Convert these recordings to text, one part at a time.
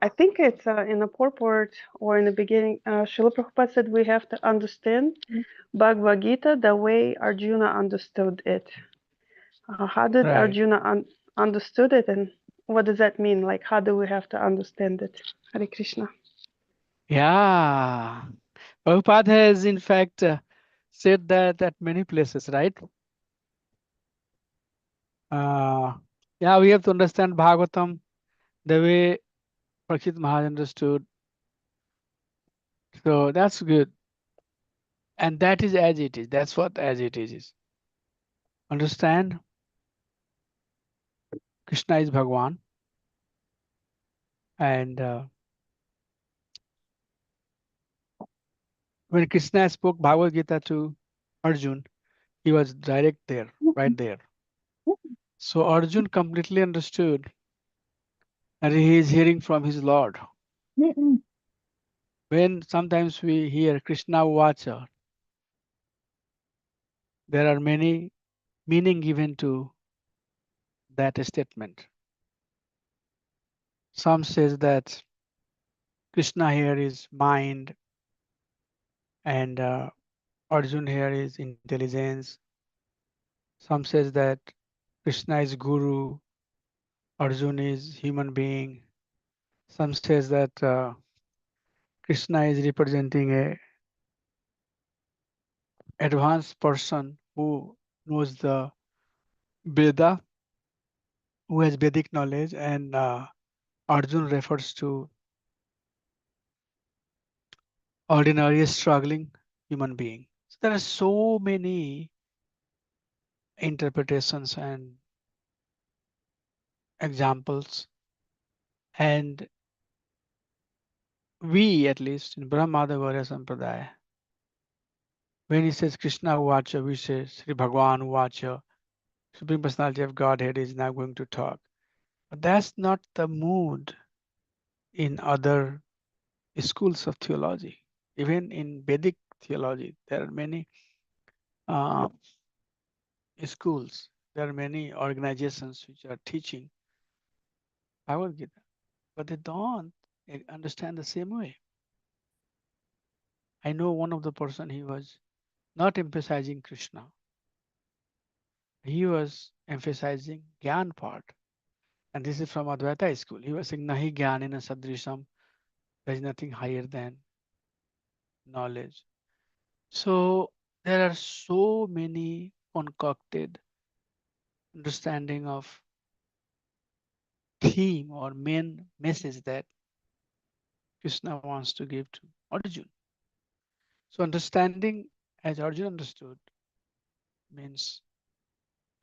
I think it's in the purport or in the beginning. Srila Prabhupada said we have to understand Bhagavad Gita the way Arjuna understood it. How did Right. Arjuna understood it, and what does that mean? Like, how do we have to understand it? Hare Krishna. Yeah. Prabhupada has in fact said that at many places, right? Yeah, we have to understand Bhagavatam the way Prakshit Maharaj understood. So that's good. And that is as it is. That's what as it is. Understand Krishna is Bhagwan. And when Krishna spoke Bhagavad Gita to Arjun, he was direct there, right there. So Arjun completely understood that he is hearing from his Lord. When sometimes we hear Krishna Vacha, there are many meaning given to that statement. Some says that Krishna here is mind and Arjun here is intelligence. Some says that Krishna is guru, Arjun is human being. Some says that Krishna is representing a advanced person who knows the Veda, who has Vedic knowledge, and Arjun refers to ordinary struggling human being. So there are so many interpretations and examples, and we at least in Brahmada Gaurya Sampradaya, when he says Krishna Uvacha, we say Sri Bhagavan Uvacha, Supreme Personality of Godhead is now going to talk. But that's not the mood in other schools of theology. Even in Vedic theology, there are many uh, schools, there are many organizations which are teaching Bhagavad Gita, but they don't understand the same way. I know one of the person, he was not emphasizing Krishna, he was emphasizing Gyan part. And this is from Advaita school. He was saying Nahi Gyanina Sadrisham, there is nothing higher than knowledge. So there are so many concocted understanding of theme or main message that Krishna wants to give to Arjun. So understanding as Arjun understood means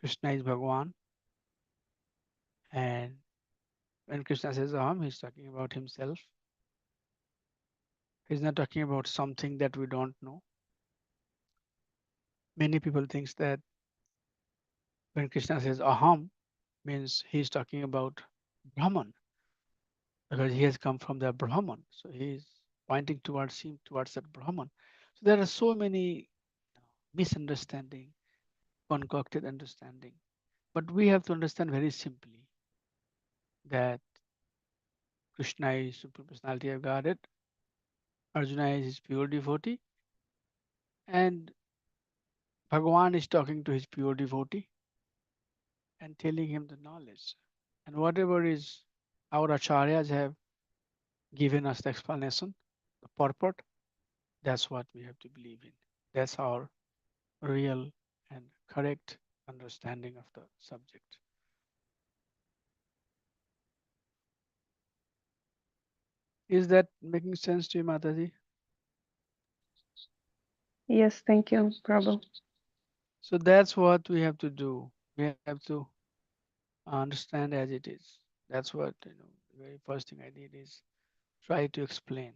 Krishna is Bhagwan, and when Krishna says Aham, he's talking about himself. He's not talking about something that we don't know. Many people think that when Krishna says Aham, means he's talking about Brahman, because he has come from the Brahman. So he is pointing towards him, towards that Brahman. So there are so many misunderstanding, concocted understanding. But we have to understand very simply that Krishna is Supreme Personality of Godhead, Arjuna is his pure devotee, and Bhagavan is talking to his pure devotee and telling him the knowledge. And whatever is our acharyas have given us the explanation, the purport, that's what we have to believe in. That's our real and correct understanding of the subject. Is that making sense to you, Mataji? Yes, thank you, Prabhu. So that's what we have to do. We have to understand as it is. That's what, the very first thing I did is try to explain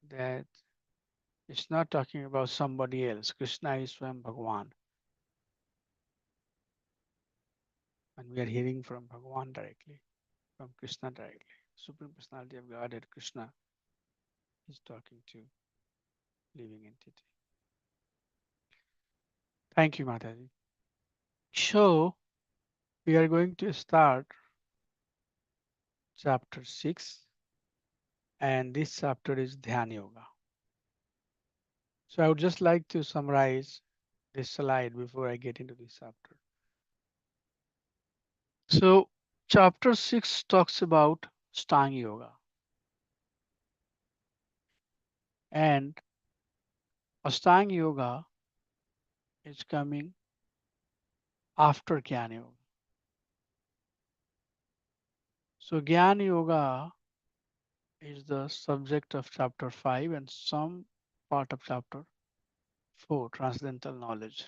that it's not talking about somebody else. Krishna is Swam Bhagavan, and we are hearing from Bhagavan directly, from Krishna directly. Supreme Personality of Godhead, Krishna, is talking to living entity. Thank you, Mataji. So we are going to start chapter 6, and this chapter is Dhyan Yoga. So I would just like to summarize this slide before I get into this chapter. So chapter 6 talks about Stang Yoga, and Ashtanga Yoga is coming after Jnana Yoga. So Jnana Yoga is the subject of chapter 5 and some part of chapter 4, transcendental knowledge.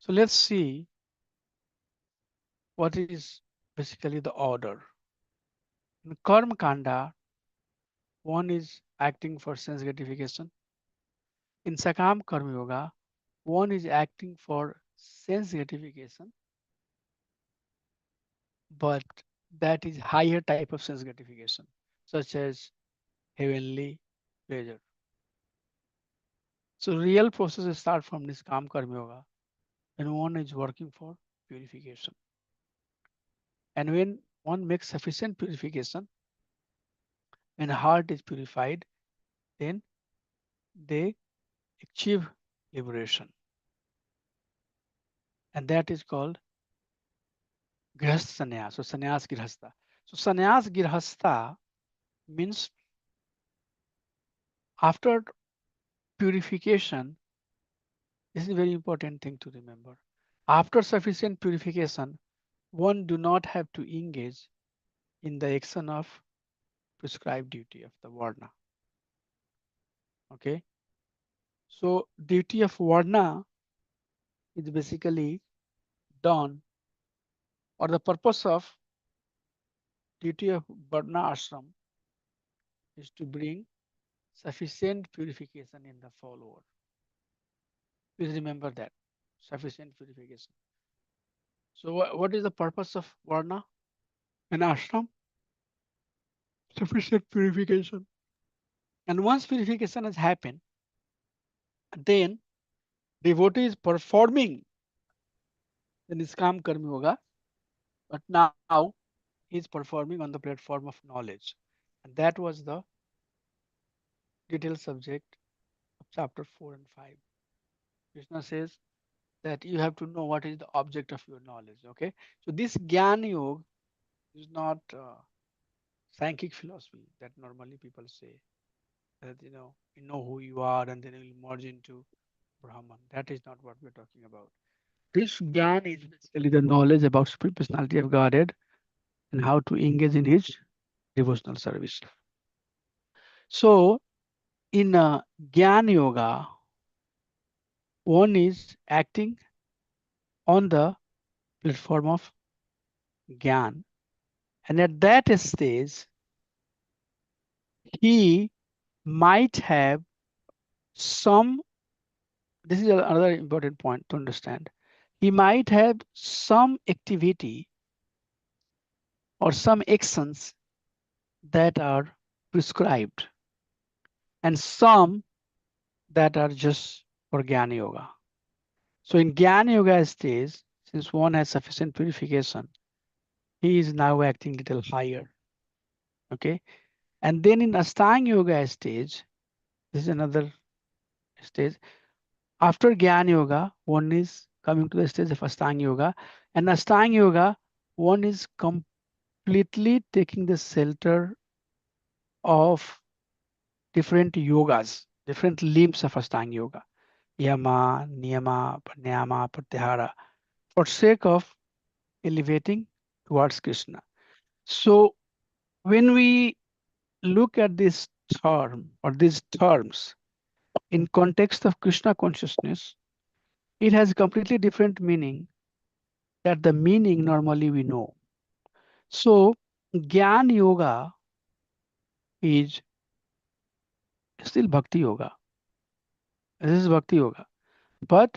So let's see what is basically the order. In Karma Kanda, one is acting for sense gratification. In Sakam Karma Yoga, one is acting for sense gratification, but that is higher type of sense gratification, such as heavenly pleasure. So real processes start from this Kam Karma Yoga when one is working for purification. And when one makes sufficient purification, when heart is purified, then they achieve liberation. And that is called Grihastha Sannyas. So Sannyas Grihastha. So Sannyas Grihastha means after purification, this is a very important thing to remember. After sufficient purification, one do not have to engage in the action of prescribed duty of the Varna. Okay. So duty of Varna is basically done, or the purpose of duty of Varna ashram is to bring sufficient purification in the follower. Please remember that sufficient purification. So what is the purpose of Varna and ashram? Sufficient purification. And once purification has happened, then devotee is performing the Niskam Karma Yoga, but now he is performing on the platform of knowledge. And that was the detailed subject of chapter 4 and 5. Krishna says that you have to know what is the object of your knowledge. Okay. So this Gyan Yoga is not psychic philosophy that normally people say that you know who you are and then you will merge into Brahman. That is not what we're talking about. This Gyan is basically the knowledge about Supreme Personality of Godhead and how to engage in his devotional service. So in Gyan Yoga, one is acting on the platform of Gyan. And at that stage, he might have some, this is another important point to understand. He might have some activity or some actions that are prescribed and some that are just for Jnana Yoga. So in Jnana Yoga stage, since one has sufficient purification, he is now acting little higher. Okay. And then in Ashtanga Yoga stage, this is another stage. After Jnana Yoga, one is coming to the stage of Ashtanga Yoga. And Ashtanga Yoga, one is completely taking the shelter of different yogas, different limbs of Ashtanga Yoga. Yama, Niyama, Pranayama, Pratyahara, for sake of elevating towards Krishna. So when we look at this term or these terms in context of Krishna consciousness, it has completely different meaning that the meaning normally we know. So Gyan Yoga is still Bhakti Yoga. This is Bhakti Yoga, but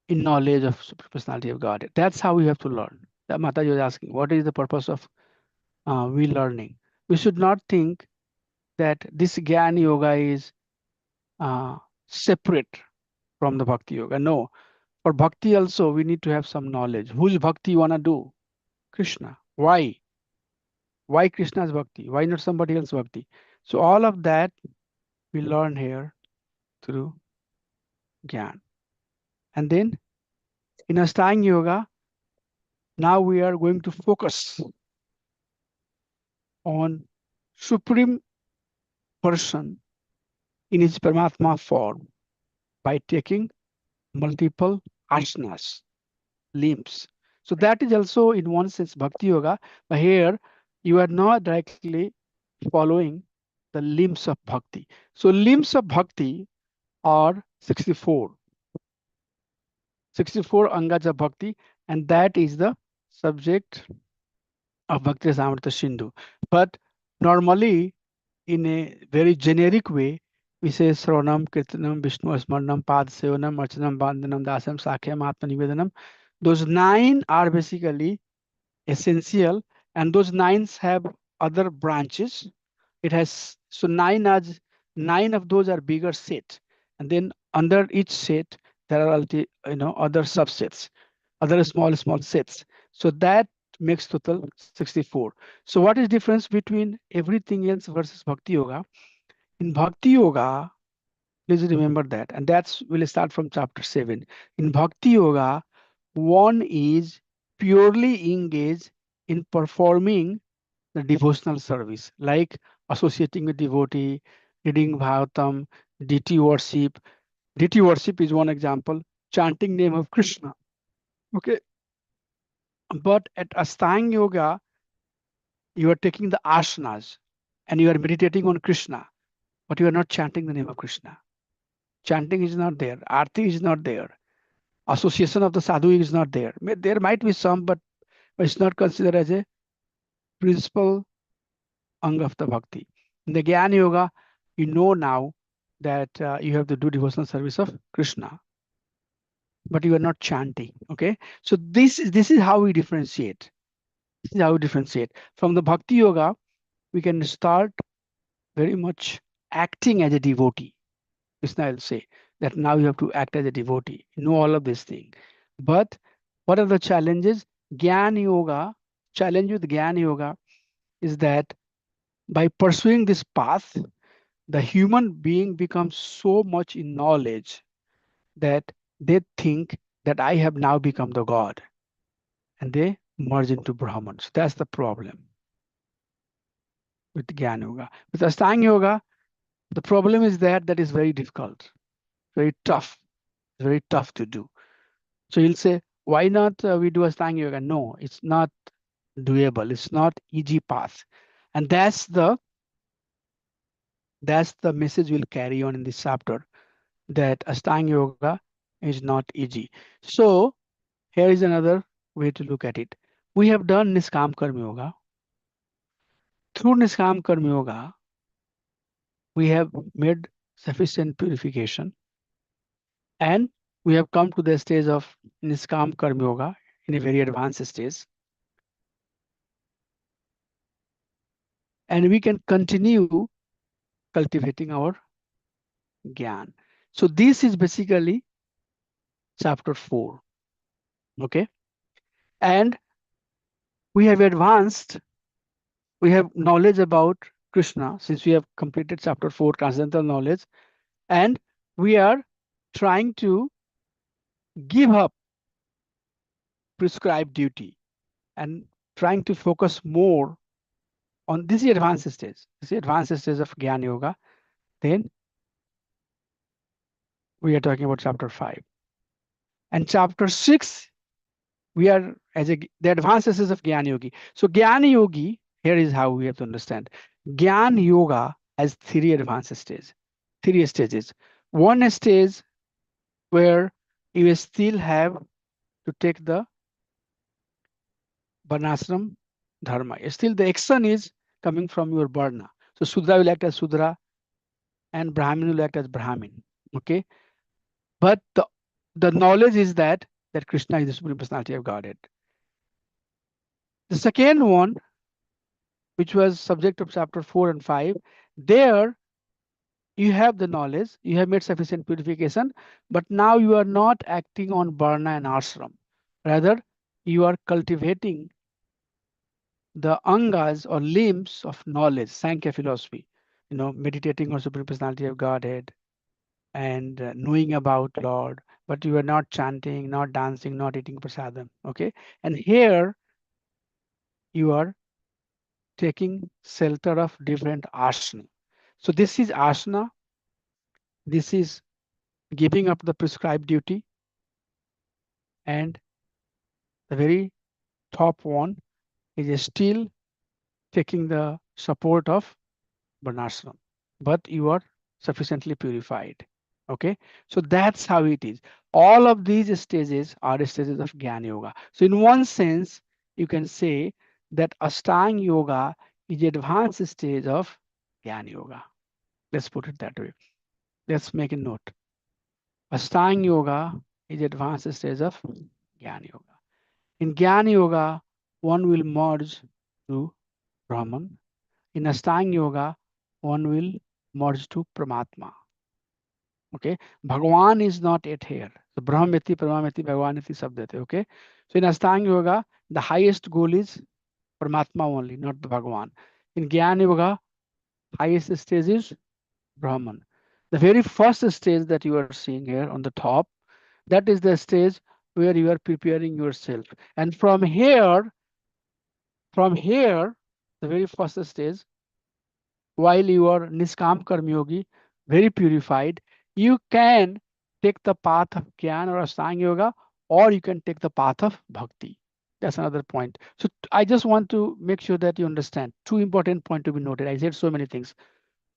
in knowledge of Supreme Personality of God. That's how we have to learn. That Mataji was asking, what is the purpose of we learning? We should not think that this Gyan Yoga is separate from the Bhakti Yoga. No, for Bhakti also we need to have some knowledge. Whose Bhakti you wanna do? Krishna. Why? Why Krishna's bhakti? Why not somebody else bhakti? So all of that we learn here through Gyan. And then in Astang Yoga, now we are going to focus on Supreme Person in his Paramatma form by taking multiple asanas, limbs. So that is also in one sense Bhakti Yoga, but here you are not directly following the limbs of Bhakti. So limbs of Bhakti are 64, 64 Angas of Bhakti, and that is the subject of Bhakti Rasamrita Sindhu. But normally, in a very generic way, we say Sravanam, Kirtanam, Vishnu Smaranam, Pad Sevanam, Archanam, Bandhanam, Dasam, Sakhyam, Atma Nivedanam. Those nine are basically essential, and those nines have other branches. It has so nine of those are bigger set, and then under each set there are other subsets, other small sets. So that makes total 64. So what is difference between everything else versus Bhakti Yoga? In Bhakti Yoga, please remember that, and that's we'll start from chapter 7. In Bhakti Yoga, one is purely engaged in performing the devotional service, like associating with devotee, reading Bhagavatam, deity worship. Deity worship is one example, chanting name of Krishna. Okay, but at Astang Yoga, you are taking the asanas and you are meditating on Krishna, but you are not chanting the name of Krishna. Chanting is not there, arti is not there, association of the sadhu is not there. There might be some, but it's not considered as a principal anga of the bhakti. In the Gyan Yoga, you know now that you have to do devotional service of Krishna, but you are not chanting. Okay, so this is how we differentiate. This is how we differentiate from the Bhakti Yoga. We can start very much acting as a devotee. Krishna will say that now you have to act as a devotee. You know all of these things. But what are the challenges? Gyan Yoga, challenge with Gyan Yoga is that by pursuing this path, the human being becomes so much in knowledge that they think that I have now become the God and they merge into Brahman. So that's the problem with Gyan Yoga. With Astang Yoga, the problem is that is very difficult, very tough, very tough to do. So you'll say, why not we do Astanga Yoga? No, it's not doable. It's not easy path. And that's the message we'll carry on in this chapter, that Astanga Yoga is not easy. So here is another way to look at it. We have done Niskam Karma Yoga. Through Niskam Karma Yoga, we have made sufficient purification, and we have come to the stage of Niskam Karma Yoga in a very advanced stage. And we can continue cultivating our Gyan. So this is basically chapter 4. Okay. And we have advanced, we have knowledge about Krishna since we have completed chapter 4, transcendental knowledge. And we are trying to give up prescribed duty and trying to focus more on this advanced stage. This is advanced stage of Gyan Yoga. Then we are talking about chapter 5. And chapter 6, we are the advanced stages of Gyan Yogi. So Gyan Yogi, here is how we have to understand. Gyan Yoga has three advanced stages, three stages. One stage where you still have to take the Varnashram Dharma. Still the action is coming from your Varna. So Sudra will act as Sudra and Brahmin will act as Brahmin. Okay. But the knowledge is that Krishna is the Supreme Personality of Godhead. The second one, which was subject of chapter 4 and 5, there you have the knowledge, you have made sufficient purification, but now you are not acting on Varna and Ashram. Rather, you are cultivating the angas or limbs of knowledge, Sankhya philosophy, meditating on supreme personality of Godhead and knowing about Lord, but you are not chanting, not dancing, not eating prasadam. Okay, and here you are taking shelter of different asana. So this is asana. This is giving up the prescribed duty, and the very top one is still taking the support of Varnashram, but you are sufficiently purified. Okay, so that's how it is. All of these stages are stages of Jnana Yoga. So, in one sense, you can say that Ashtanga Yoga is the advanced stage of Jnana Yoga. Let's put it that way. Let's make a note. Ashtanga Yoga is the advanced stage of Jnana Yoga. In Jnana Yoga, one will merge to Brahman. In Ashtanga Yoga, one will merge to Paramatma. Okay, Bhagwan is not yet here. So Brahmeti, Parameti, Bhagwaneti Sabdate. Okay, so in Ashtanga Yoga, the highest goal is Paramatma only, not the Bhagwan. In Jnana Yoga, highest stage is Brahman. The very first stage that you are seeing here on the top, that is the stage where you are preparing yourself. And from here, the very first stage, while you are Niskam Karma Yogi, very purified, you can take the path of Jnana or Ashtanga Yoga, or you can take the path of Bhakti. That's another point. So I just want to make sure that you understand two important points to be noted. I said so many things.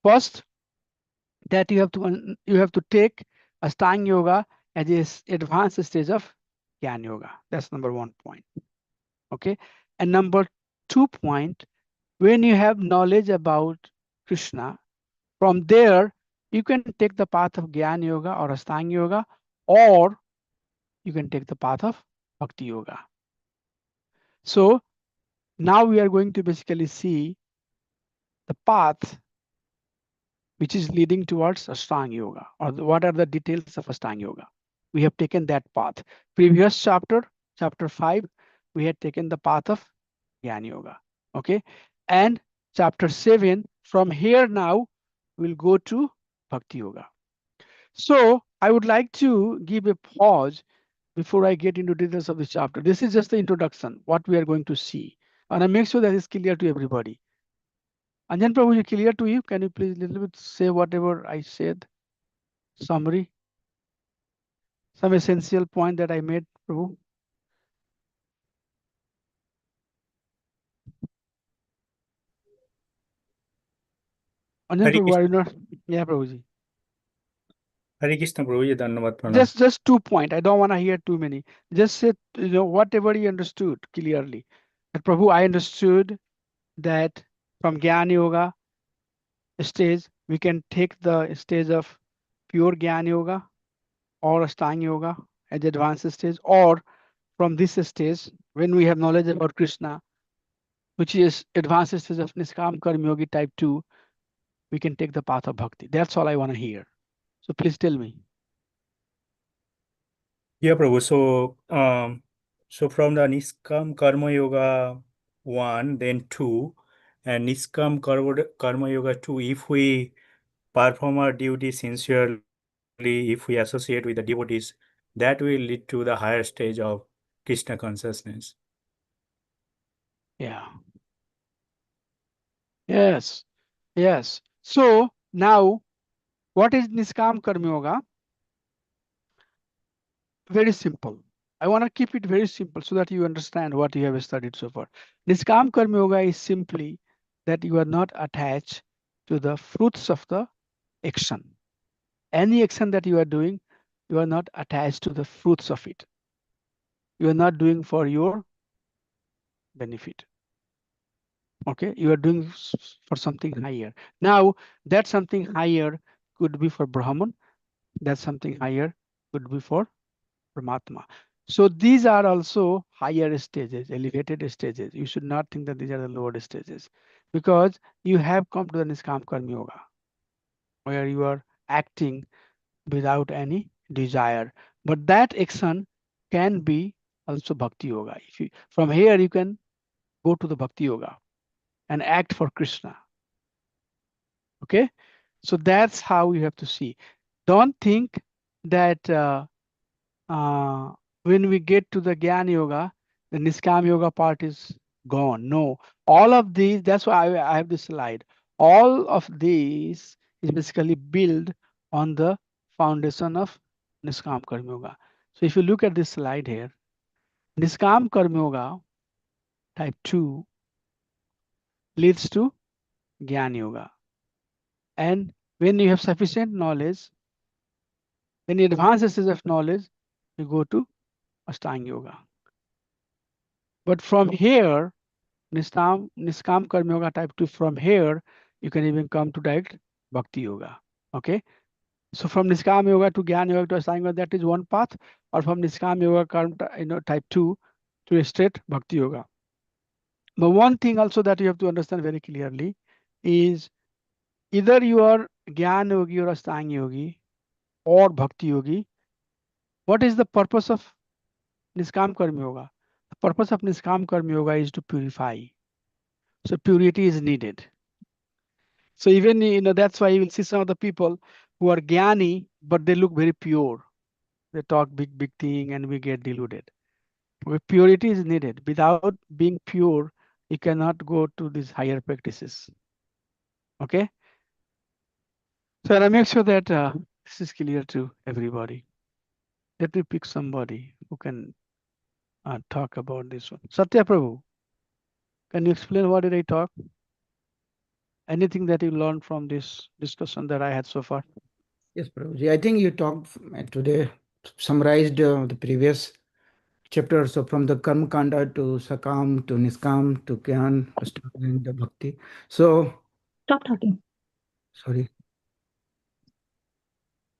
First, that you have to take Ashtanga Yoga as a advanced stage of Jnana Yoga. That's number one point. Okay, and number 2 point, when you have knowledge about Krishna, from there, you can take the path of Jnana Yoga or Ashtanga Yoga, or you can take the path of Bhakti Yoga. So now we are going to basically see the path which is leading towards Ashtanga Yoga, or what are the details of Ashtanga Yoga. We have taken that path. Previous chapter, chapter 5, we had taken the path of Jnana Yoga. Okay, and chapter 7, from here now, we'll go to Bhakti Yoga. So I would like to give a pause before I get into details of this chapter. This is just the introduction, what we are going to see. And I make sure that is clear to everybody. Anjan Prabhu, is clear to you? Can you please a little bit say whatever I said? Summary, some essential point that I made, Prabhu. Anjan Hare Prabhu, are you Krishna not? Yeah, Prabhuji. हरे कृष्ण प्रभु जी धन्यवाद प्रणाम Just 2 point. I don't want to hear too many. Just say whatever you understood clearly. But Prabhu, I understood that from Jnana Yoga stage, we can take the stage of pure Jnana Yoga or Ashtanga Yoga at the advanced stage, or from this stage, when we have knowledge about Krishna, which is advanced stage of Niskam Karma Yogi type 2, we can take the path of Bhakti. That's all I want to hear. So please tell me. yeah Prabhu so from the Niskam Karma Yoga 1 then 2 and Niskam Karma Yoga 2 if we perform our duty sincerely if we associate with the devotees that will lead to the higher stage of Krishna consciousness. Yeah. Yes. Yes. So now, what is Niskam Karma Yoga? Very simple. I want to keep it very simple so that you understand what you have studied so far. Niskam Karma Yoga is simply that you are not attached to the fruits of the action. Any action that you are doing, you are not attached to the fruits of it. You are not doing for your benefit. Okay, you are doing for something higher. Now, that something higher could be for Brahman, that something higher could be for Paramatma. So these are also higher stages, elevated stages. You should not think that these are the lower stages, because you have come to the Niskam Karma Yoga, where you are acting without any desire. But that action can be also Bhakti Yoga. If you, from here you can go to the Bhakti Yoga and act for Krishna. Okay, so that's how you have to see. Don't think that when we get to the Gyan Yoga, the Niskam Yoga part is gone. No, all of these, that's why I have this slide. All of these is basically built on the foundation of Niskam Karma Yoga. So if you look at this slide here, Niskam Karma Yoga type 2 leads to Gyan Yoga. And when you have sufficient knowledge, when you advance the stage of knowledge, you go to Ashtanga Yoga. But from here, Niskam Karma Yoga type 2, from here, you can even come to direct Bhakti Yoga. Okay. So from Niskam Yoga to Gyan Yoga to Ashtanga Yoga, that is one path, or from Niskam Yoga type 2 to a straight Bhakti Yoga. But one thing also that you have to understand very clearly is either you are Gyan Yogi or Ashtanga Yogi or Bhakti Yogi. What is the purpose of Niskam Karma Yoga? The purpose of Niskam Karma Yoga is to purify. So purity is needed. So even, that's why you will see some of the people who are Jnani, but they look very pure. They talk big thing and we get deluded. Okay, purity is needed. Without being pure, you cannot go to these higher practices. Okay. So I make sure that this is clear to everybody. Let me pick somebody who can talk about this one. Satya Prabhu, can you explain what did I talk? Anything that you learned from this discussion that I had so far? Yes, Prabhuji. I think you talked today, summarized the previous chapter. So from the Karma Kanda to Sakam to Niskam to Gyan, Ashtanga and the Bhakti. So, Stop talking. sorry.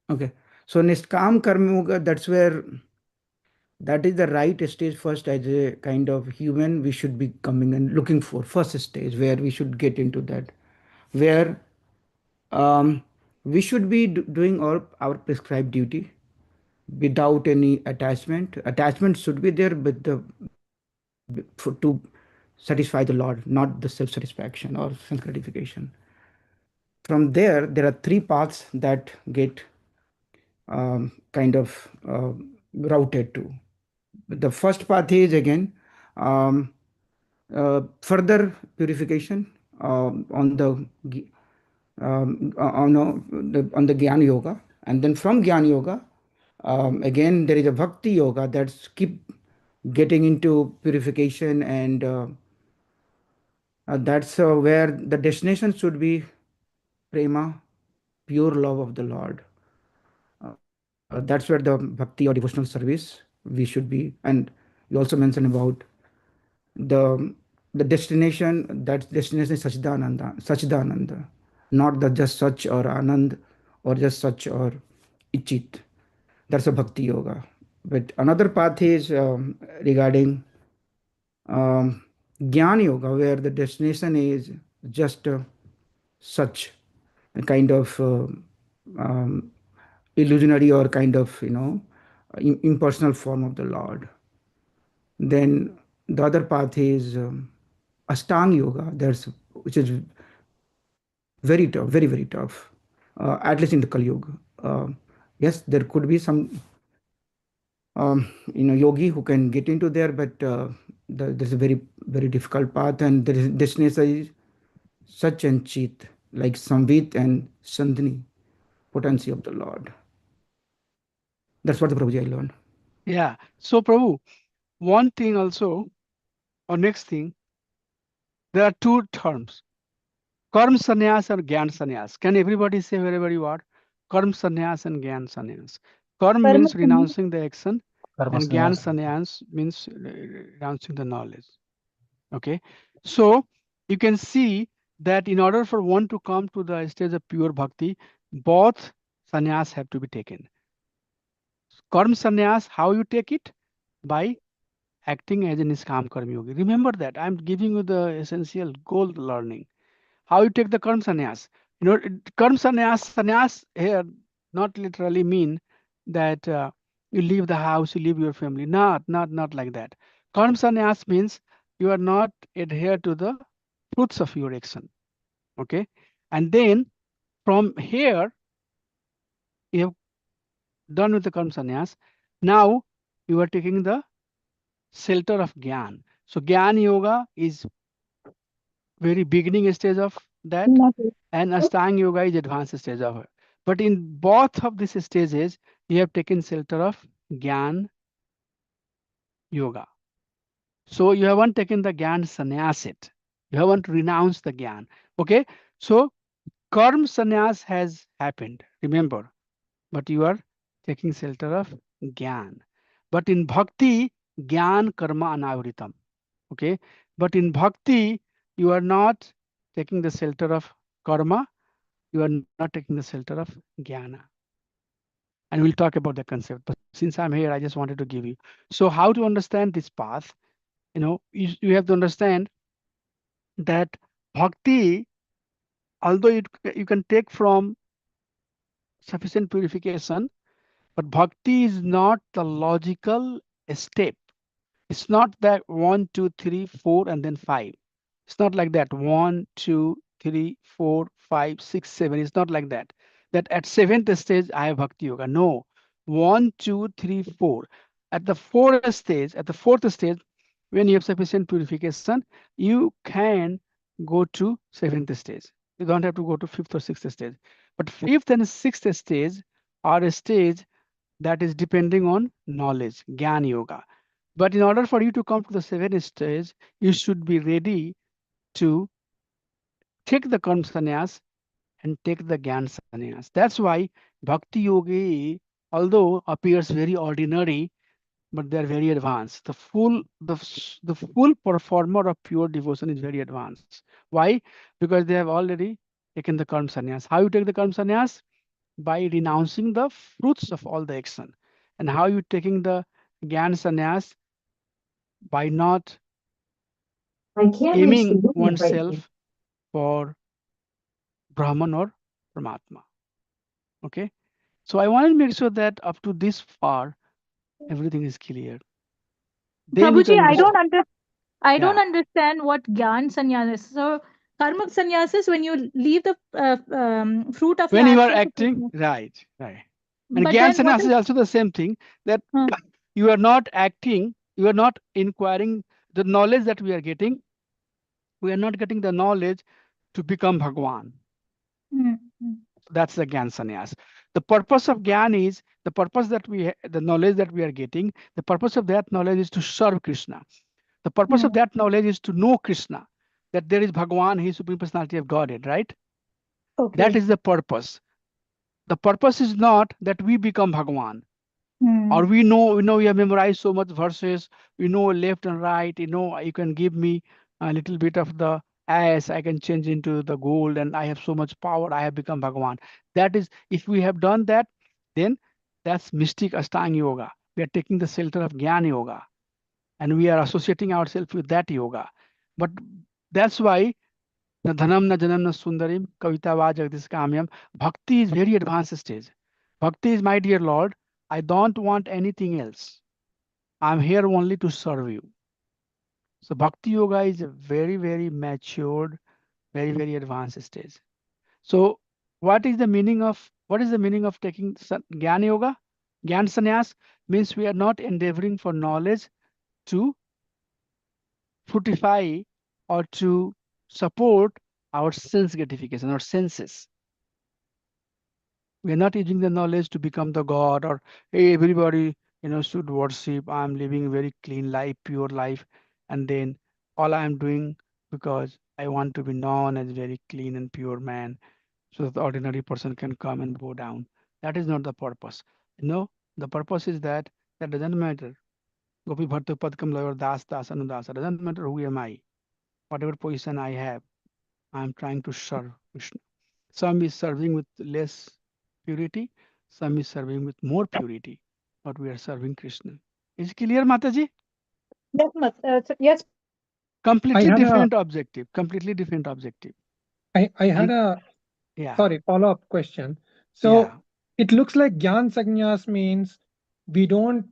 Okay. So Niskam Karma Yoga, that's where, that is the right stage first as a kind of human we should be coming and looking for. First stage where we should get into that. Where we should be doing all our prescribed duty without any attachment. Attachment should be there, but to satisfy the Lord, not the self-satisfaction or sense gratification. From there are three paths that get kind of routed to. The first path is again further purification on the Gyan Yoga, and then from Gyan Yoga, again there is a Bhakti Yoga that's keep getting into purification, and that's where the destination should be prema, pure love of the Lord. That's where the bhakti or devotional service we should be. And you also mentioned about the destination. That destination is Sachidananda, not the just Sach or Anand or just Sach or Ichit. That's a bhakti yoga. But another path is regarding Jnana Yoga, where the destination is just such a kind of um, illusionary or kind of, impersonal form of the Lord. Then the other path is Ashtanga Yoga, which is very tough, very, very tough, at least in the Kali Yuga. Yes, there could be some yogi who can get into there, but there's a very, very difficult path, and there is destination is such and cheat, like Samvit and Sandhini, potency of the Lord. That's what the Prabhuji I learned. Yeah. So Prabhu, one thing also, or next thing, there are two terms, Karm Sannyas or Gyan Sannyas. Can everybody say wherever you are? Karm Sannyas and Gyan Sannyas. Karm Karma means sannyas. renouncing the action, Karma and Gyan sannyas. Sannyas means renouncing the knowledge. Okay. So you can see that in order for one to come to the stage of pure bhakti, both sannyas have to be taken. Karm sannyas, how you take it? By acting as a niskam karma yogi. Remember that I'm giving you the essential gold learning. How you take the karma sannyas? Karma sannyas here not literally mean that you leave the house, you leave your family. Not like that. Karma sannyas means you are not adhere to the fruits of your action. Okay. And then from here, you have done with the karma sannyas. Now you are taking the shelter of Gyan. So Gyan Yoga is very beginning stage of that, and Ashtanga Yoga is advanced stage of it. But in both of these stages, you have taken shelter of Gyan Yoga. So you haven't taken the Gyan sannyas yet. You haven't renounced the Gyan. Okay. So Karma sannyas has happened. Remember, but you are taking shelter of Gyan. But in Bhakti, Gyan Karma Anavritam. Okay. But in Bhakti, you are not taking the shelter of Karma. You are not taking the shelter of Jnana. And we'll talk about the concept. But since I'm here, I just wanted to give you. So how to understand this path? You have to understand that Bhakti, although you can take from sufficient purification, but Bhakti is not the logical step. It's not that 1, 2, 3, 4, and then 5. It's not like that. 1, 2, 3, 4, 5, 6, 7. It's not like that. That at seventh stage I have Bhakti Yoga. No. 1, 2, 3, 4. At the fourth stage, when you have sufficient purification, you can go to seventh stage. You don't have to go to fifth or sixth stage. But fifth and sixth stage are a stage that is depending on knowledge, Gyan Yoga. But in order for you to come to the seventh stage, you should be ready to take the karma sannyas and take the Gyan sannyas. That's why Bhakti Yogi, although appears very ordinary, but they are very advanced. The full performer of pure devotion is very advanced. Why? Because they have already taken the karma sannyas. How you take the karma sannyas? By renouncing the fruits of all the action. And how you taking the Gyan sannyas? By not I can't reach the aiming movement right now. oneself for Brahman or Paramatma. Okay. So I want to make sure that up to this far, everything is clear. Then you Prabhuji, can I don't yeah. understand what Gyan sannyas is. So karma sannyas is when you leave the fruit of your When you are action to acting, Krishna. right, right. And But Gyan then what sannyas is also the same thing, that uh, you are not acting, you are not inquiring the knowledge that we are getting. We are not getting the knowledge to become Bhagwan. mm, mm, That's the Gyan sannyas. The purpose of Gyan is the purpose that the knowledge that we are getting. The purpose of that knowledge is to serve Krishna. The purpose of mm, that knowledge is to know Krishna, that there is Bhagwan, He is Supreme Personality of Godhead, right? That okay. is the purpose. The purpose is not that we become Bhagwan, or Mm, we have memorized so much verses, we know left and right, you can give me a little bit of the ash, I can change into the gold, and I have so much power, I have become Bhagwan. That is, if we have done that, then that's mystic Ashtanga Yoga. We are taking the shelter of Jnana Yoga, and we are associating ourselves with that yoga. But that's why na dhanam na janam na sundarim kavita va jagdish kamyam. Bhakti is very advanced stage. Bhakti is, my dear Lord, I don't want anything else. I'm here only to serve you. So Bhakti Yoga is a very, very matured, very, very advanced stage. So what is the meaning of taking Jnana Yoga? Jnana Sannyas means we are not endeavoring for knowledge to fructify or to support our sense gratification or senses. We are not using the knowledge to become the God, or hey, everybody should worship. I'm living a very clean life, pure life, and then all I'm doing because I want to be known as very clean and pure man, so that the ordinary person can come and bow down. That is not the purpose. The purpose is that doesn't matter. Gopi Bharta Padkam Layor Das Das Anudasa. Doesn't matter who am I, whatever position I have, I'm trying to serve Krishna. Some is serving with less purity, some is serving with more purity, but we are serving Krishna. Is it clear, Mataji? yes, Prabhuji. I Completely had a different objective. Completely different objective. I had And a yeah, sorry follow-up question. yeah, So it looks like Gyan Sannyas means we don't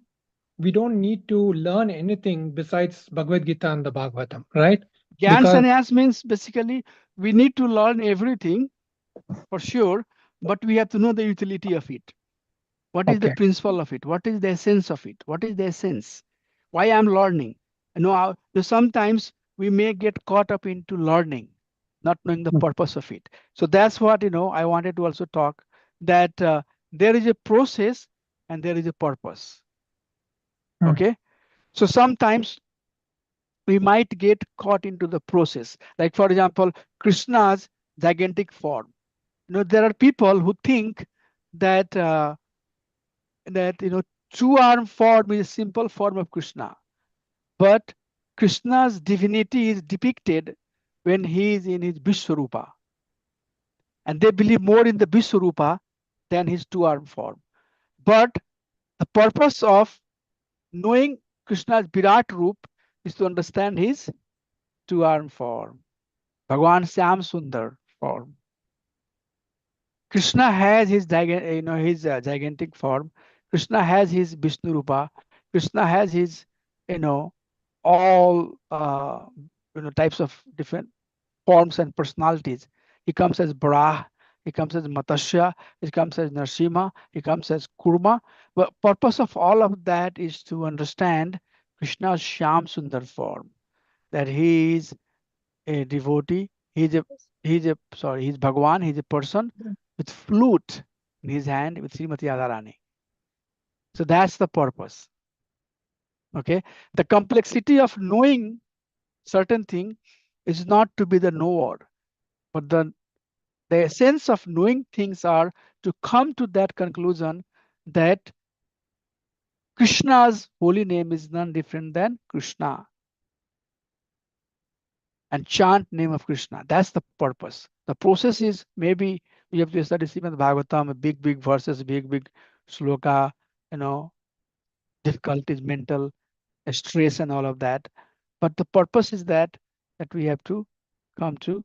we don't need to learn anything besides Bhagavad Gita and the Bhagavatam, right? Gyan Because sannyas means basically we need to learn everything for sure, but we have to know the utility of it. What is the okay, principle of it? What is the essence of it? What is the essence? Why I'm learning? Sometimes we may get caught up into learning, not knowing the purpose of it. So that's what I wanted to also talk that there is a process and there is a purpose. Hmm. Okay, so sometimes we might get caught into the process. Like for example, Krishna's gigantic form. There are people who think that that two-arm form is a simple form of Krishna, but Krishna's divinity is depicted when he is in his Vishwarupa, and they believe more in the Vishwarupa than his two-arm form. But the purpose of knowing Krishna's Virat Roop is to understand his two-arm form, Bhagwan Syam Sundar form. Krishna has his gigantic form. Krishna has his Vishnu Rupa. Krishna has his all types of different forms and personalities. He comes as Barah, he comes as Matasya, he comes as Narsimha, he comes as Kurma. But purpose of all of that is to understand Krishna's Shyam Sundar form, that he is a devotee. He's Bhagwan, he's a person with flute in his hand with Srimati Radharani. So that's the purpose. Okay. The complexity of knowing certain thing is not to be the knower, but the essence of knowing things are to come to that conclusion that Krishna's holy name is none different than Krishna, and chant name of Krishna. That's the purpose. The process is maybe we have to study Srimad Bhagavatam, big verses, big sloka, difficulties, mental stress and all of that. But the purpose is that we have to come to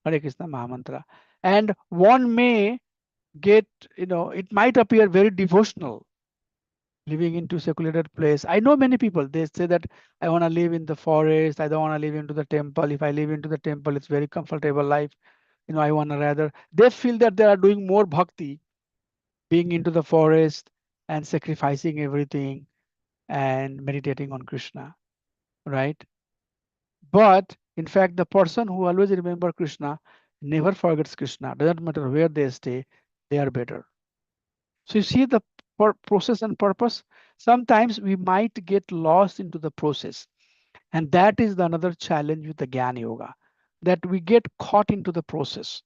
Hare Krishna Mahamantra. And one may get, it might appear very devotional, living into secluded place. I know many people, they say that I want to live in the forest, I don't want to live into the temple. If I live into the temple, it's very comfortable life. I want to rather, they feel that they are doing more bhakti, being into the forest and sacrificing everything and meditating on Krishna, right? But in fact, the person who always remember Krishna never forgets Krishna. Doesn't matter where they stay, they are better. So you see the process and purpose. Sometimes we might get lost into the process, and that is another challenge with the Jnana Yoga, that we get caught into the process,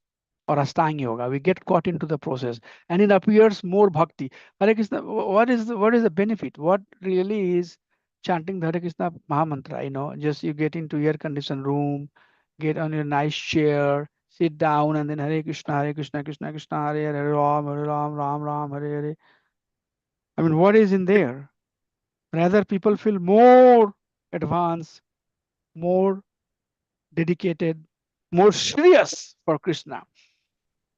or Ashtanga Yoga. We get caught into the process, and it appears more bhakti. Hare Krishna, what is the benefit? What really is chanting the Hare Krishna Mahamantra? Just you get into air conditioned room, get on your nice chair, sit down, and then Hare Krishna, Krishna Krishna, Hare Ram, Ram Ram, Hare Hare. I mean, what is in there? Rather, people feel more advanced, more dedicated, more serious for Krishna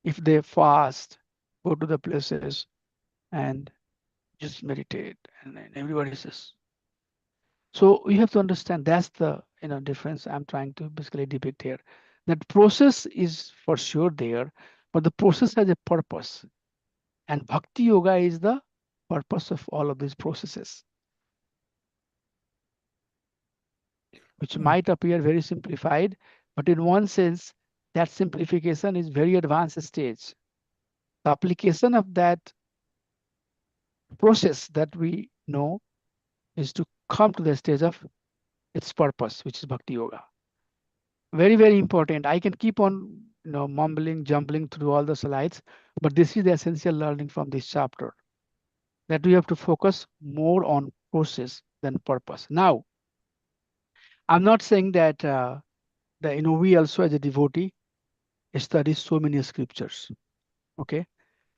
if they fast, go to the places and just meditate, and then everybody says. So we have to understand that's the difference I'm trying to basically depict here. That process is for sure there, but the process has a purpose, and Bhakti Yoga is the purpose of all of these processes, which might appear very simplified, but in one sense, that simplification is very advanced stage. The application of that process that we know is to come to the stage of its purpose, which is Bhakti Yoga. Very, very important. I can keep on mumbling, jumbling through all the slides, but this is the essential learning from this chapter, that we have to focus more on process than purpose. Now, I'm not saying that we also as a devotee study so many scriptures, okay?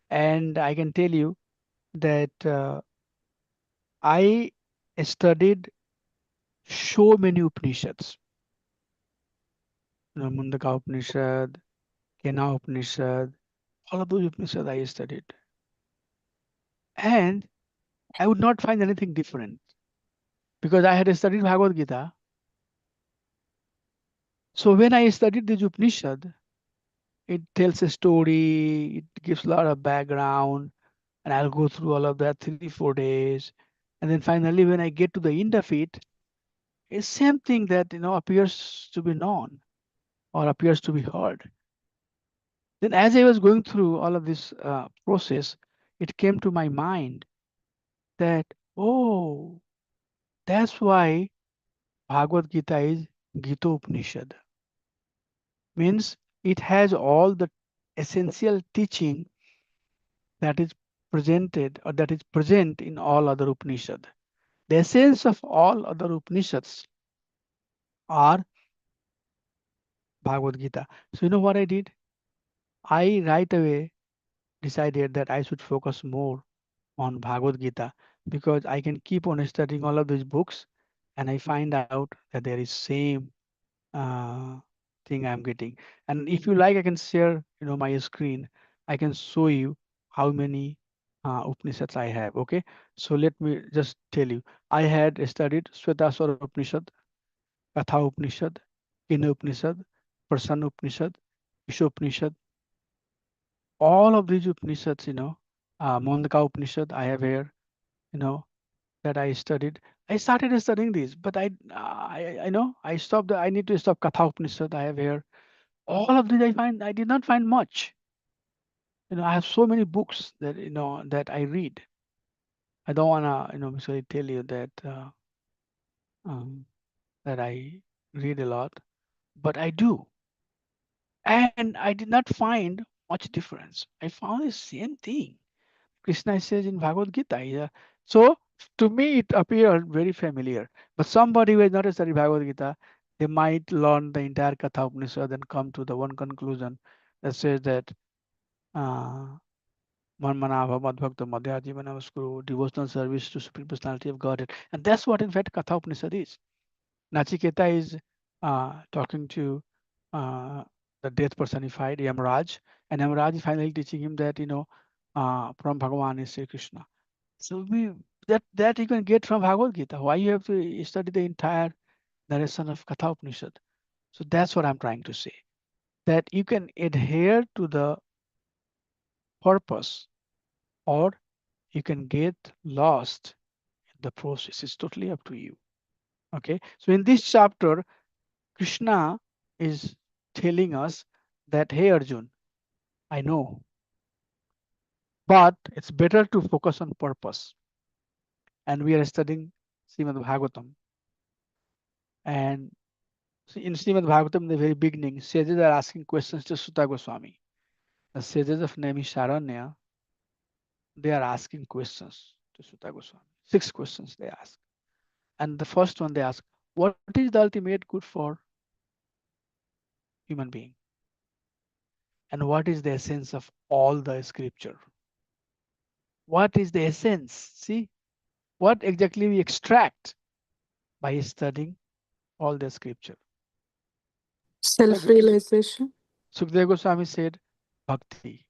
And I can tell you that I studied so many Upanishads, Mundaka Upanishad, Kena Upanishad, all of those Upanishads I studied. And I would not find anything different. because I had studied Bhagavad Gita. So when I studied the Upanishad, it tells a story, it gives a lot of background, and I'll go through all of that 3 4 days. And then finally, when I get to the end of it, it's same thing that appears to be known or appears to be heard. Then as I was going through all of this process, it came to my mind that, oh, that's why Bhagavad Gita is Gita Upanishad. Means it has all the essential teaching that is presented or that is present in all other Upanishad. The essence of all other Upanishads are Bhagavad Gita. So you know what I did? I right away decided that I should focus more on Bhagavad Gita because I can keep on studying all of these books and I find out that there is same uh, thing I'm getting. And if you like, I can share my screen. I can show you how many Upanishads I have. Okay, so let me just tell you. I had studied Shvetaswara Upanishad, Katha Upanishad, Kena Upanishad, Prasanna Upanishad, Ishopanishad, all of these Upanishads, Mondaka Upanishad, I have here, you know, that I studied. I started studying these, but I know I stopped. I need to stop Katha Upanishad. I have here. All of these I did not find much. I have so many books that that I read. I don't wanna basically tell you that um, that I read a lot, but I do, and I did not find much difference. I found the same thing. Krishna says in Bhagavad Gita. Yeah. So to me, it appeared very familiar. But somebody who has not studied Bhagavad Gita, they might learn the entire Katha Upanishad and come to the one conclusion that says that uh, Manmanabha Madhbhakta Madhya Jivanavaskuru, devotional service to Supreme Personality of Godhead. And that's what in fact Katha Upanishad is. Nachiketa is talking to uh, the death personified Yamaraj, and Yamaraj is finally teaching him that from Bhagavan is Sri Krishna. So that you can get from Bhagavad Gita. Why you have to study the entire narration of Katha Upanishad? So that's what I'm trying to say. That you can adhere to the purpose, or you can get lost in the process. It's totally up to you. Okay. So in this chapter, Krishna is telling us that, hey Arjun, I know, but it's better to focus on purpose. And we are studying Srimad Bhagavatam. And in Srimad Bhagavatam, in the very beginning, sages are asking questions to Sutta Goswami. The sages of Naimisharanya, they are asking questions to Sutta Goswami. 6 questions they ask. And the first one they ask, what is the ultimate good for human being? And what is the essence of all the scripture? What is the essence? See, what exactly we extract by studying all the scripture? Self-realization. Sukadeva Goswami said, Bhakti.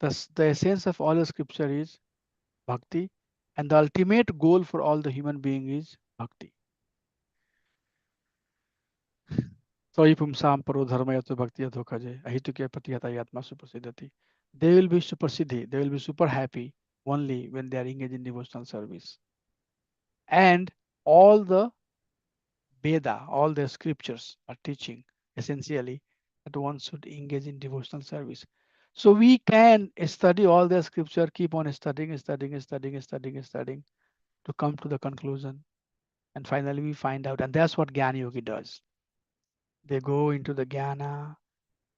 Thus, the essence of all the scripture is Bhakti, and the ultimate goal for all the human being is Bhakti. They will be supersiddhi, they will be super happy only when they are engaged in devotional service. And all the Veda, all the scriptures are teaching essentially that one should engage in devotional service. So we can study all the scripture, keep on studying to come to the conclusion. And finally we find out, and that's what Jnana Yogi does. They go into the Jnana,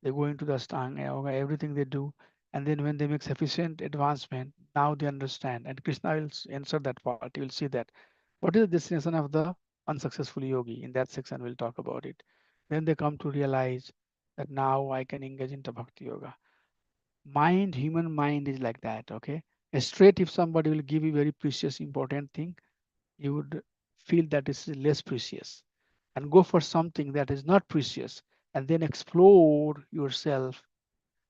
they go into the Ashtanga Yoga, everything they do. And then when they make sufficient advancement, now they understand. And Krishna will answer that part. You will see that. What is the destination of the unsuccessful yogi? In that section, we'll talk about it. Then they come to realize that now I can engage into Bhakti Yoga. Human mind is like that, okay? Straight, if somebody will give you very precious, important thing, you would feel that this is less precious. And go for something that is not precious, and then explore yourself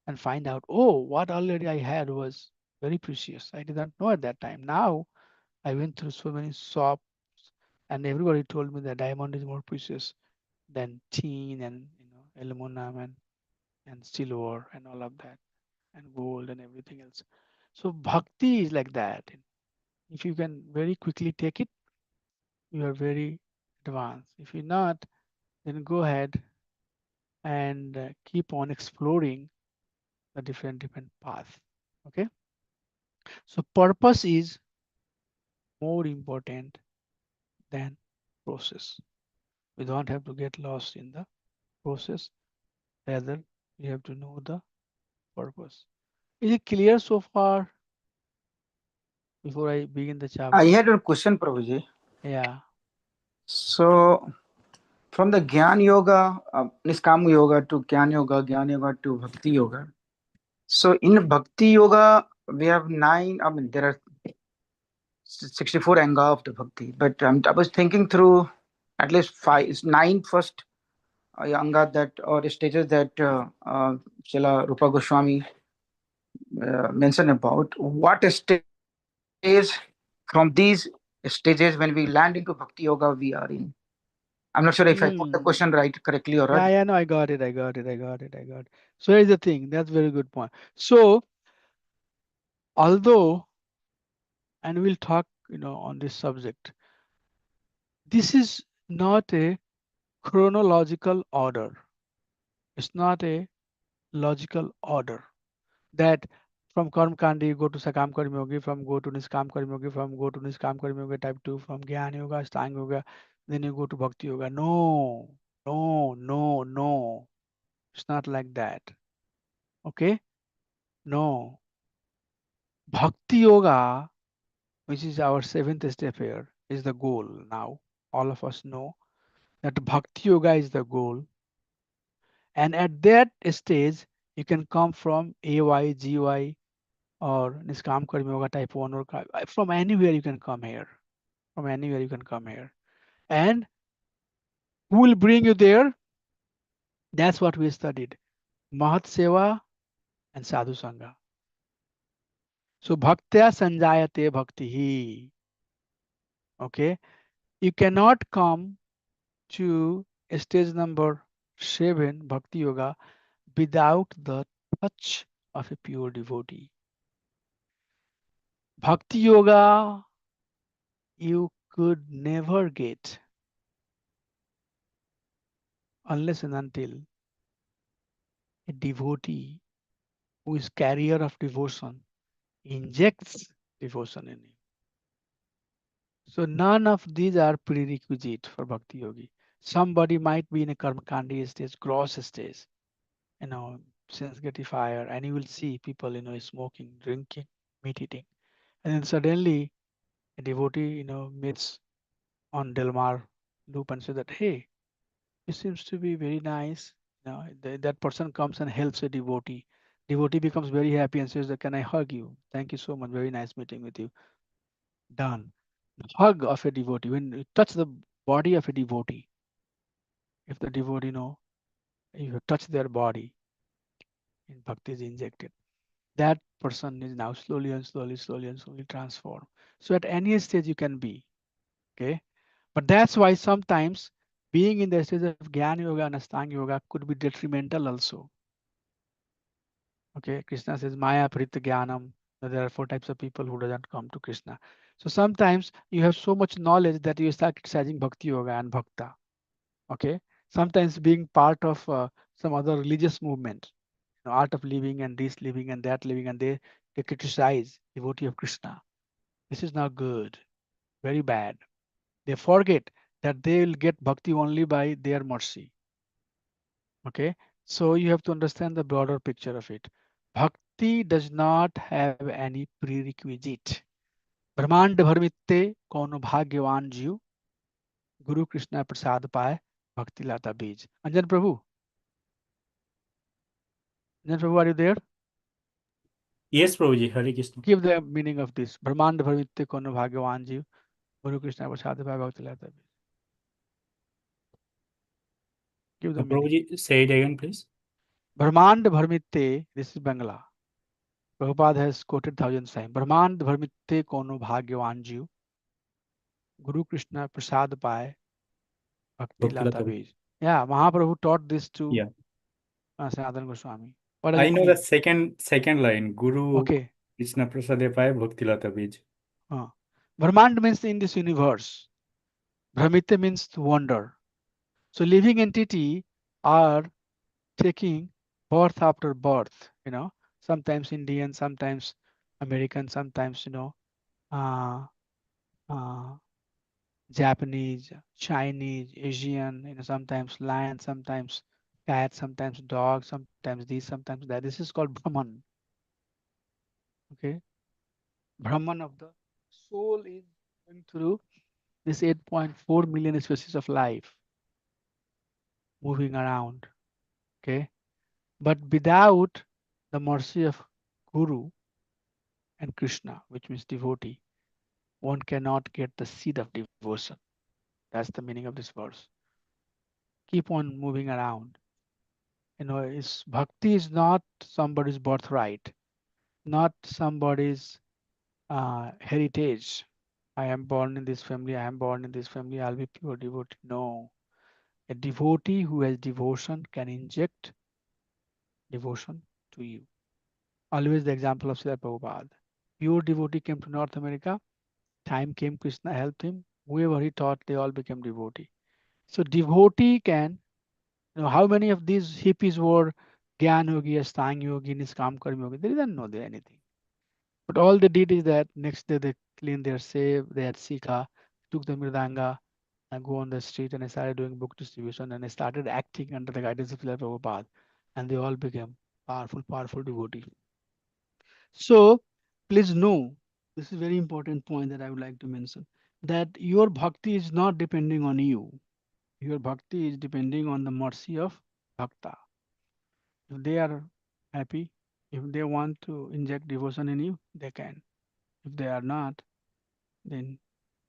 and find out, oh, what already I had was very precious. I did not know at that time. Now I went through so many shops, and everybody told me that diamond is more precious than tin and aluminum and silver and all of that, and gold and everything else. So bhakti is like that. If you can very quickly take it, you are very advanced. If you're not, then go ahead and keep on exploring the different paths. Okay. So purpose is more important than process. We don't have to get lost in the process. Rather, we have to know the purpose. Is it clear so far? Before I begin the chapter. I had a question, Prabhuji. Yeah. So, from the Gyan Yoga, Niskam Yoga to Gyan Yoga to Bhakti Yoga. So, in Bhakti Yoga, we have 9, I mean, there are 64 anga of the Bhakti, but I was thinking through at least 9 first anga that or stages that Srila Rupa Goswami mentioned about. What stage from these stages when we land into Bhakti Yoga we are in? I'm not sure if I put the question right correctly or not. Yeah, no, I got it. So here's the thing. That's very good point. So although, and we'll talk, on this subject, this is not a chronological order. It's not a logical order that from Karm Kandi you go to Sakam Karma Yogi, from go to Niskam Karma Yogi, from go to Niskam Karma Yoga type 2, from Gyan Yoga, Stang Yoga, then you go to Bhakti Yoga. No. It's not like that. Okay? No. Bhakti Yoga, which is our 7th step here, is the goal now. All of us know that Bhakti Yoga is the goal. And at that stage, you can come from AY, GY, or Niskam Karma Yoga type 1 or from anywhere you can come here. From anywhere you can come here. And who will bring you there? That's what we studied. Mahat Seva and Sadhu Sangha. So Bhaktya Sanjayate Bhakti. Okay. You cannot come to stage number 7, Bhakti Yoga, without the touch of a pure devotee. Bhakti Yoga you could never get unless and until a devotee who is carrier of devotion injects devotion in him. So none of these are prerequisite for Bhakti Yogi. Somebody might be in a Karma Kandi stage, gross stage, sense gratifier, and you will see people, smoking, drinking, meat eating. And then suddenly a devotee, meets on Delmar loop and says that, hey, it seems to be very nice. That person comes and helps a devotee. Devotee becomes very happy and says that, can I hug you? Thank you so much. Very nice meeting with you. Done. Hug of a devotee. When you touch the body of a devotee, if the devotee, you touch their body, in bhakti is injected. That person is now slowly and slowly transformed. So at any stage you can be. Okay. But that's why sometimes being in the stage of Gyan Yoga and Astanga Yoga could be detrimental also. Okay, Krishna says Maya Prita Gyanam. There are 4 types of people who doesn't come to Krishna. So sometimes you have so much knowledge that you start criticizing Bhakti Yoga and Bhakta. Okay, sometimes being part of some other religious movement, art of living and this living and that living, and they criticize devotee of Krishna. This is not good, very bad. They forget that they will get bhakti only by their mercy. Okay, so you have to understand the broader picture of it. Bhakti does not have any prerequisite. ब्रह्मांड भरमित्ते कौन भाग्यवान जीव गुरु कृष्णा प्रसाद पाए भक्ति लाता बीज. Anjan Prabhu, are you there? Yes, Prabhuji, Hare Krishna. Give the meaning of this. ब्रह्मांड भरमित्ते कौन भाग्यवान जीव गुरु कृष्णा प्रसाद पाए भक्ति लाता बीज. Give the meaning. Prabhuji, say it again, please. ब्रह्मांड भरमित्ते, this is Bangla. Prabhupada has quoted thousands times. ब्रह्मांड भरमित्ते कोनो भाग्यवान जीव Guru Krishna Prasad Pai Bhakti Bhakti Lata Lata. Bij. Yeah, Mahaprabhu taught this to Yeah. Sanatana Goswami. What does I it know mean? the second line. Guru Okay. Krishna Prasade Pai Bhakti Lata Bij. Brahmand means in this universe. Brahmite means to wander. So living entity are taking birth after birth, sometimes Indian, sometimes American, sometimes, uh, uh, Japanese, Chinese, Asian, sometimes lion, sometimes cat, sometimes dog, sometimes this, sometimes that. This is called Brahman. Okay. Brahman of the soul is going through this 8.4 million species of life moving around. Okay. But without the mercy of Guru and Krishna, which means devotee, one cannot get the seed of devotion. That's the meaning of this verse. Keep on moving around. Bhakti is not somebody's birthright, not somebody's heritage. I am born in this family, I am born in this family, I'll be pure devotee. No. A devotee who has devotion can inject devotion to you. Always the example of Srila Prabhupada. Pure devotee came to North America. Time came, Krishna helped him. Whoever he taught, they all became devotee. So devotee can, how many of these hippies were Gyan Yogi, Astang Yogi, Niskam Karma Yogi? They didn't know anything. But all they did is that next day they cleaned their save, they had Sikha, took the Mridanga, and go on the street and I started doing book distribution and I started acting under the guidance of Srila Prabhupada. And they all became powerful, powerful devotee. So please know, this is a very important point that I would like to mention, that your bhakti is not depending on you. Your bhakti is depending on the mercy of bhakta. If they are happy, if they want to inject devotion in you, they can. If they are not, then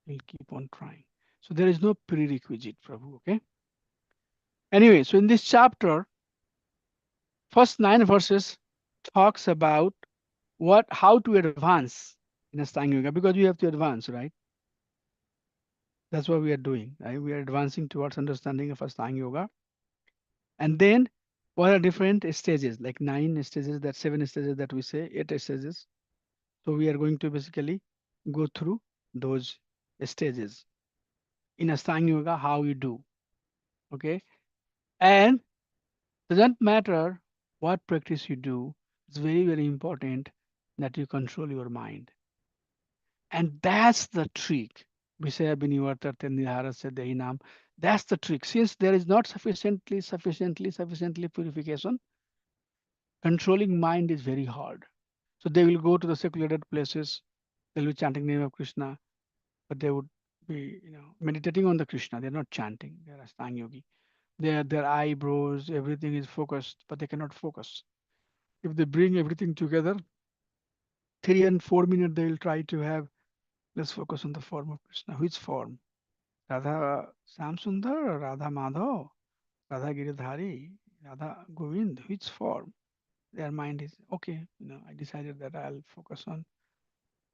you'll keep on trying. So there is no prerequisite, Prabhu, okay? Anyway, so in this chapter, first 9 verses talks about how to advance in Astanga Yoga, because we have to advance, right? That's what we are doing, right? We are advancing towards understanding of Astanga Yoga. And then what are different stages, like 9 stages, that 7 stages that we say, 8 stages. So we are going to basically go through those stages in Astanga Yoga, how you do. Okay. And doesn't matter what practice you do, it's very, very important that you control your mind. And that's the trick. Visaya Binivartate Niharasya Dehinam. That's the trick. Since there is not sufficiently purification, controlling mind is very hard. So they will go to the secluded places, they'll be chanting name of Krishna, but they would be, meditating on the Krishna. They're not chanting. They're Astang Yogi. Their eyebrows, everything is focused, but they cannot focus. If they bring everything together, 3 and 4 minutes they will try to have. Let's focus on the form of Krishna. Which form? Radha Sam Sundar or Radha Madhav, Radha Giridhari, Radha Govind? Which form? Their mind is okay. I decided that I'll focus on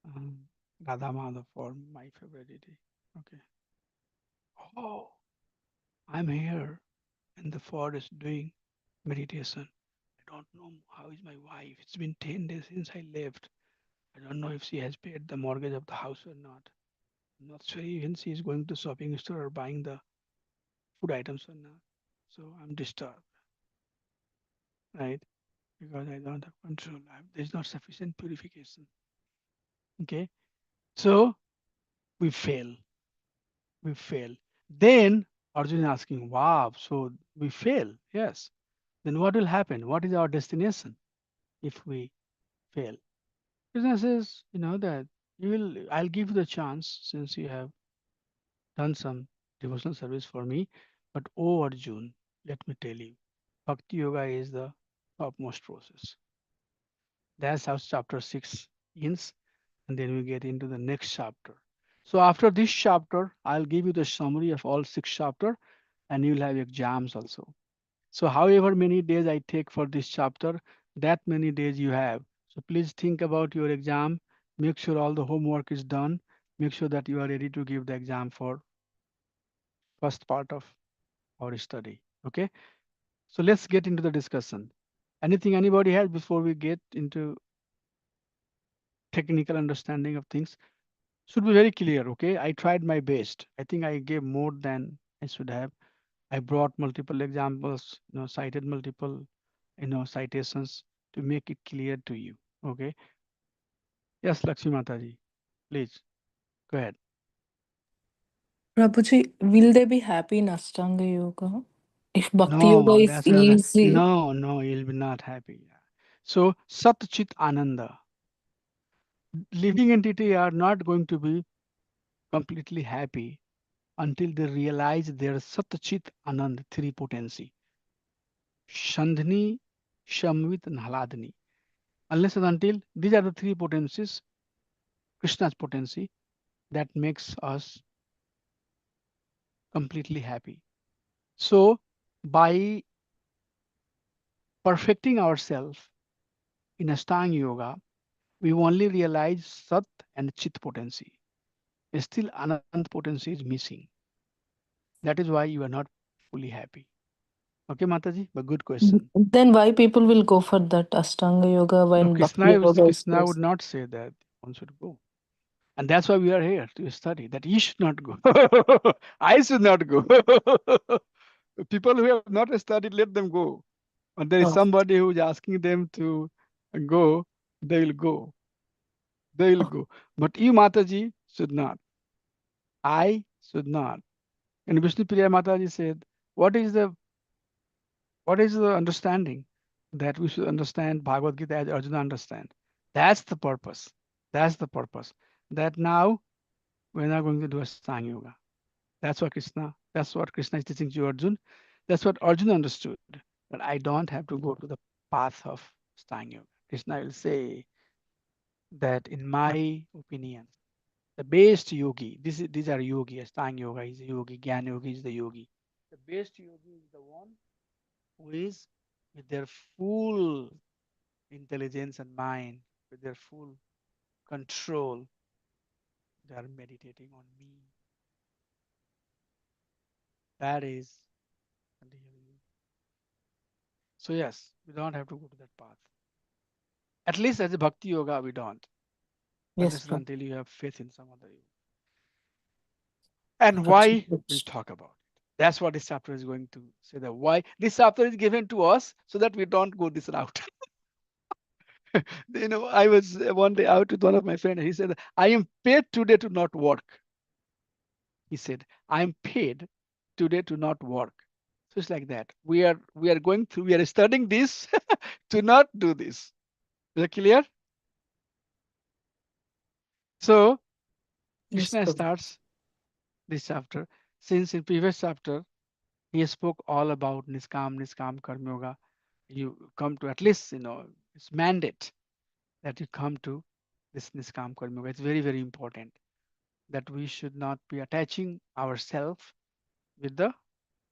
um, Radha Madhav form, my favorite deity. Okay. Oh, I'm here in the forest doing meditation. I don't know how is my wife. It's been 10 days since I left. I don't know if she has paid the mortgage of the house or not. I'm not sure even she is going to shopping store or buying the food items or not. So I'm disturbed, right? Because I don't have control. There's not sufficient purification. Okay. So we fail. We fail. Then Arjun is asking, wow, so we fail. Yes. Then what will happen? What is our destination if we fail? Krishna says, that I'll give you the chance since you have done some devotional service for me. But oh Arjun, let me tell you, Bhakti Yoga is the topmost process. That's how chapter 6 ends. And then we get into the next chapter. So after this chapter, I'll give you the summary of all 6 chapters and you'll have exams also. So however many days I take for this chapter, that many days you have. So please think about your exam. Make sure all the homework is done. make sure that you are ready to give the exam for first part of our study. Okay, so let's get into the discussion. Anything anybody has before we get into technical understanding of things? Should be very clear. Okay, I tried my best. I think I gave more than I should have. I brought multiple examples, cited multiple, citations to make it clear to you. Okay. Yes, Lakshmi Mataji, please go ahead. Prabhuji, will they be happy in Ashtanga Yoga? If Bhakti Yoga No, is that's what easy. no, you'll be not happy. Yeah. So Sat Chit Ananda, living entity are not going to be completely happy until they realize their Sat Chit Anand three potency. Shandhni, Shamvit, and Hladni. Unless and until these are the three potencies, Krishna's potency, that makes us completely happy. So by perfecting ourselves in Ashtanga Yoga, we only realize Sat and Chit potency. Still, Anand potency is missing. That is why you are not fully happy. Okay, Mataji, but good question. Then why people will go for that Ashtanga Yoga No, when Bhakti Yoga is Krishna would this? not say that one should go. And that's why we are here to study, that you should not go. I should not go. People who have not studied, let them go. And there is Oh, somebody who is asking them to go, they will go. They will oh, go. But you, Mataji, should not. I should not. And Vishnu Priya Mataji said, what is the understanding that we should understand Bhagavad Gita as Arjuna understand? That's the purpose. That's the purpose. That now we're not going to do Ashtanga Yoga. That's what Krishna is teaching to Arjun. That's what Arjuna understood. That I don't have to go to the path of Ashtanga Yoga. Krishna will say that in my opinion, the best yogi, these are yogi, Ashtanga Yoga is a yogi, Jnana Yogi is the yogi. The best yogi is the one who is with their full intelligence and mind, with their full control, they are meditating on me. That is the real yogi. So yes, we don't have to go to that path. At least as a bhakti yoga, we don't. yes, Unless and Prabhu. until you have faith in some other yoga. And That's why? good. We'll talk about it. That's what this chapter is going to say. That why this chapter is given to us so that we don't go this route. I was one day out with one of my friends. He said, I am paid today to not work. He said, I am paid today to not work. So it's like that. We are going through, we are studying this to not do this. Is that clear? So Yes, Krishna Prabhu. starts this chapter. Since in previous chapter, he spoke all about Niskam Karma Yoga. You come to at least, it's mandate that you come to this Niskam Karma Yoga. It's very, very important that we should not be attaching ourselves with the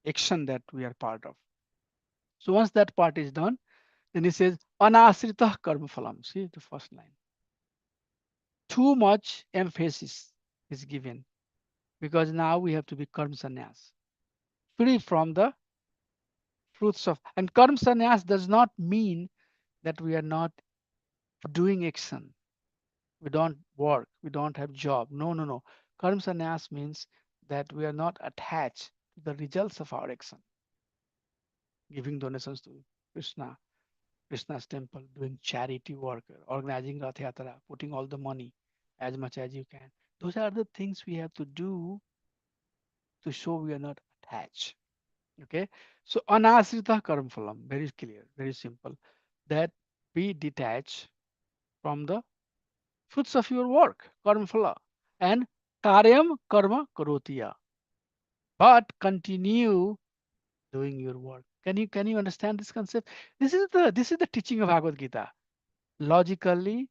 action that we are part of. So once that part is done, then he says, Anasritah karma phalam. See the first line. Too much emphasis is given because now we have to be karma sannyas, free from the fruits of. And karma sannyas does not mean that we are not doing action. We don't work. We don't have job. No, no, no. Karma sannyas means that we are not attached to the results of our action. Giving donations to Krishna, Krishna's temple, doing charity work, organizing Rath Yatra, putting all the money as much as you can. Those are the things we have to do to show we are not attached. Okay. So anasrita karma phalam, very clear, very simple. That be detached from the fruits of your work, karma phala. And karyam karma karotiya. But continue doing your work. Can you understand this concept? This is the teaching of Bhagavad Gita. Logically,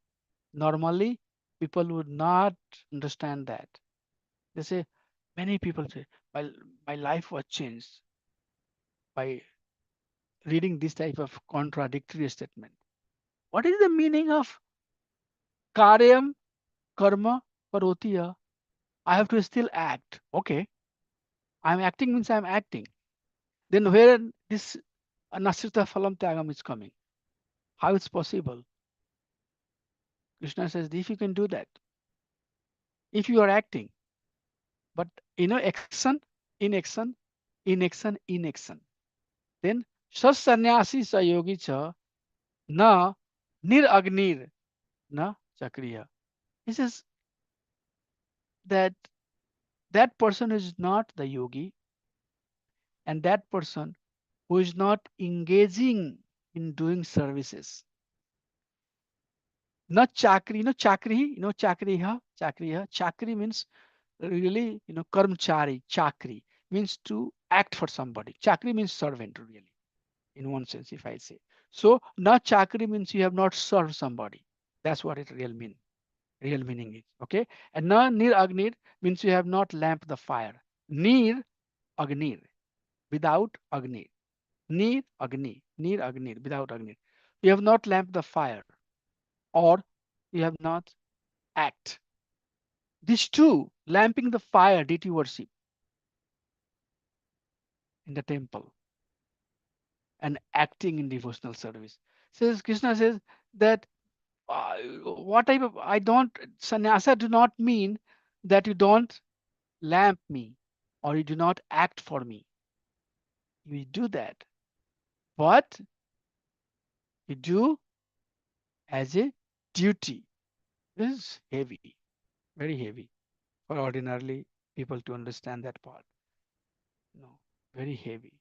normally, people would not understand that. They say, many people say, my life was changed by reading this type of contradictory statement. What is the meaning of karyam karma karotiya? I have to still act. Okay, I'm acting means I'm acting. Then where this Nasrita Phalam Tyagam is coming? How it's possible? Krishna says, if you can do that, if you are acting, but action, inaction, inaction, inaction, then sasannyasi sa yogi cha na niragnir na chakriya. He says that that person is not the yogi, and that person who is not engaging in doing services. Not chakri, chakri means really, karmchari, chakri means to act for somebody. Chakri means servant, really, in one sense, if I say. So, not chakri means you have not served somebody. That's what it real meaning is. Okay. And na nir agnir means you have not lamped the fire. Nir agnir, without agnir. Nir agnir, without agnir. You have not lamped the fire, or you have not act. These two, lamping the fire, deity worship in the temple, and acting in devotional service. Says Krishna says that what type of I don't sannyasa do not mean that you don't lamp me or you do not act for me. You do that, but you do as a duty. This is heavy, very heavy for ordinarily people to understand that part. No, very heavy.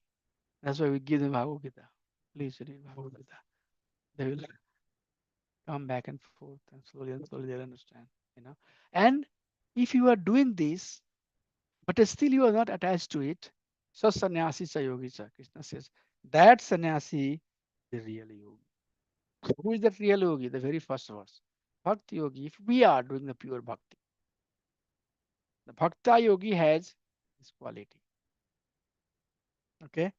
That's why we give them Bhagavad Gita. Please read Bhagavad Gita. They will come back and forth and slowly they'll understand. You know. And if you are doing this, but still you are not attached to it, so sannyasi sa yogi cha, Krishna says, that sannyasi is the real yogi. Who is that real yogi? The very first verse. Bhakti yogi, if we are doing the pure bhakti, the bhakta yogi has this quality. Okay.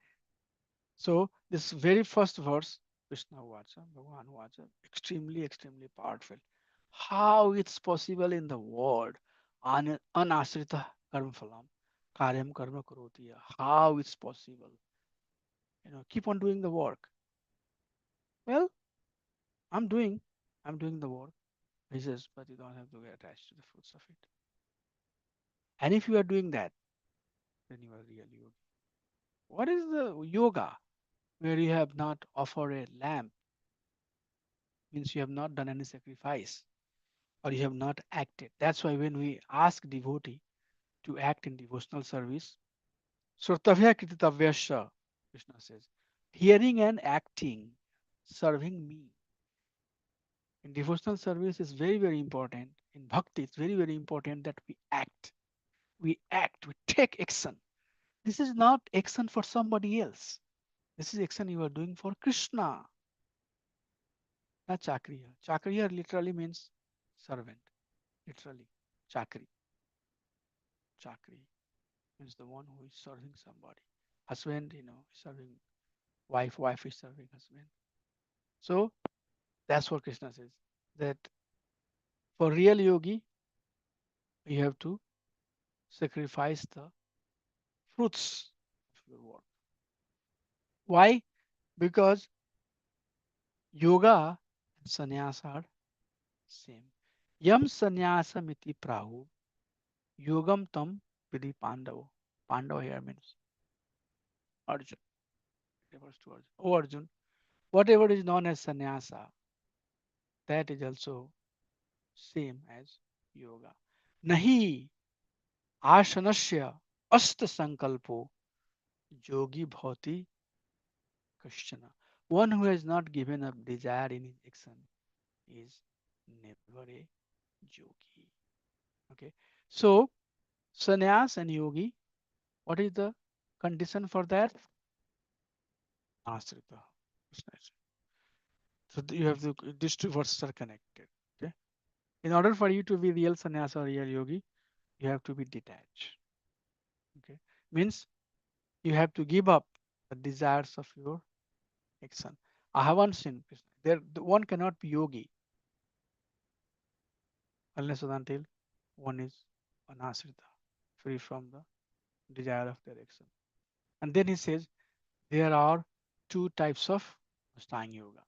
So this very first verse, Krishna Vacha, Bhagavan Vacha, extremely, extremely powerful. How it's possible in the world, anasrita karma phalam, karyam karma karoti, how it's possible. Keep on doing the work. Well, I'm doing, I'm doing the work. He says, but you don't have to get attached to the fruits of it. And if you are doing that, then you are real yogi. What is the yoga where you have not offered a lamp? Means you have not done any sacrifice or you have not acted. That's why when we ask devotee to act in devotional service, Srutavya Krititavyasya, Krishna says, hearing and acting, serving me. In devotional service is very, very important. In bhakti, it's very, very important that we act. We act, we take action. This is not action for somebody else. This is action you are doing for Krishna, not Chakriya. Chakriya literally means servant. Literally, Chakri. Chakri means the one who is serving somebody. Husband, serving wife, wife is serving husband. So that's what Krishna says. That for real yogi, you have to sacrifice the fruits of your work. Why? Because yoga and sannyasa are same. Yam sannyasa miti prahu, yogam tam vidi pandavo. Pandava here means Arjun. It refers to Arjun. Oh Arjun, whatever is known as sannyasa, that is also same as yoga. Nahi आसनस्य अस्त संकल्पो yogi bhati kashchana. One who has not given up desire in his action is never a yogi. Okay. So sannyas and yogi, what is the condition for that? Asrita. So you have to, these two verses are connected. Okay. In order for you to be real sannyas or real yogi, you have to be detached. Okay. Means you have to give up the desires of your action. I haven't seen Krishna. One cannot be yogi unless and until one is anasrita, free from the desire of direction. And then he says there are two types of Ashtanga yoga.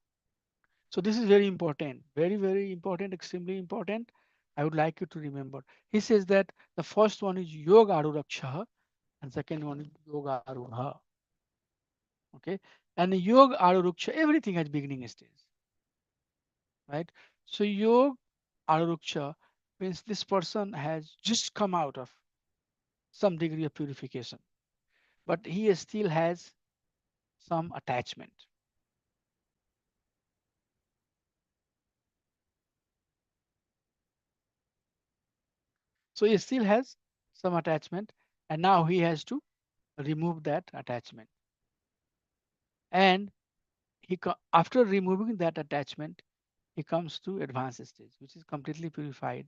So this is very important, very, very important, extremely important. I would like you to remember. He says that the first one is yoga aruraksha and second one is yoga arudha. Okay. And yoga aruraksha, everything has beginning stage, right? So yoga aruraksha means this person has just come out of some degree of purification, but he still has some attachment. So he still has some attachment, and now he has to remove that attachment. And after removing that attachment, he comes to advanced stage, which is completely purified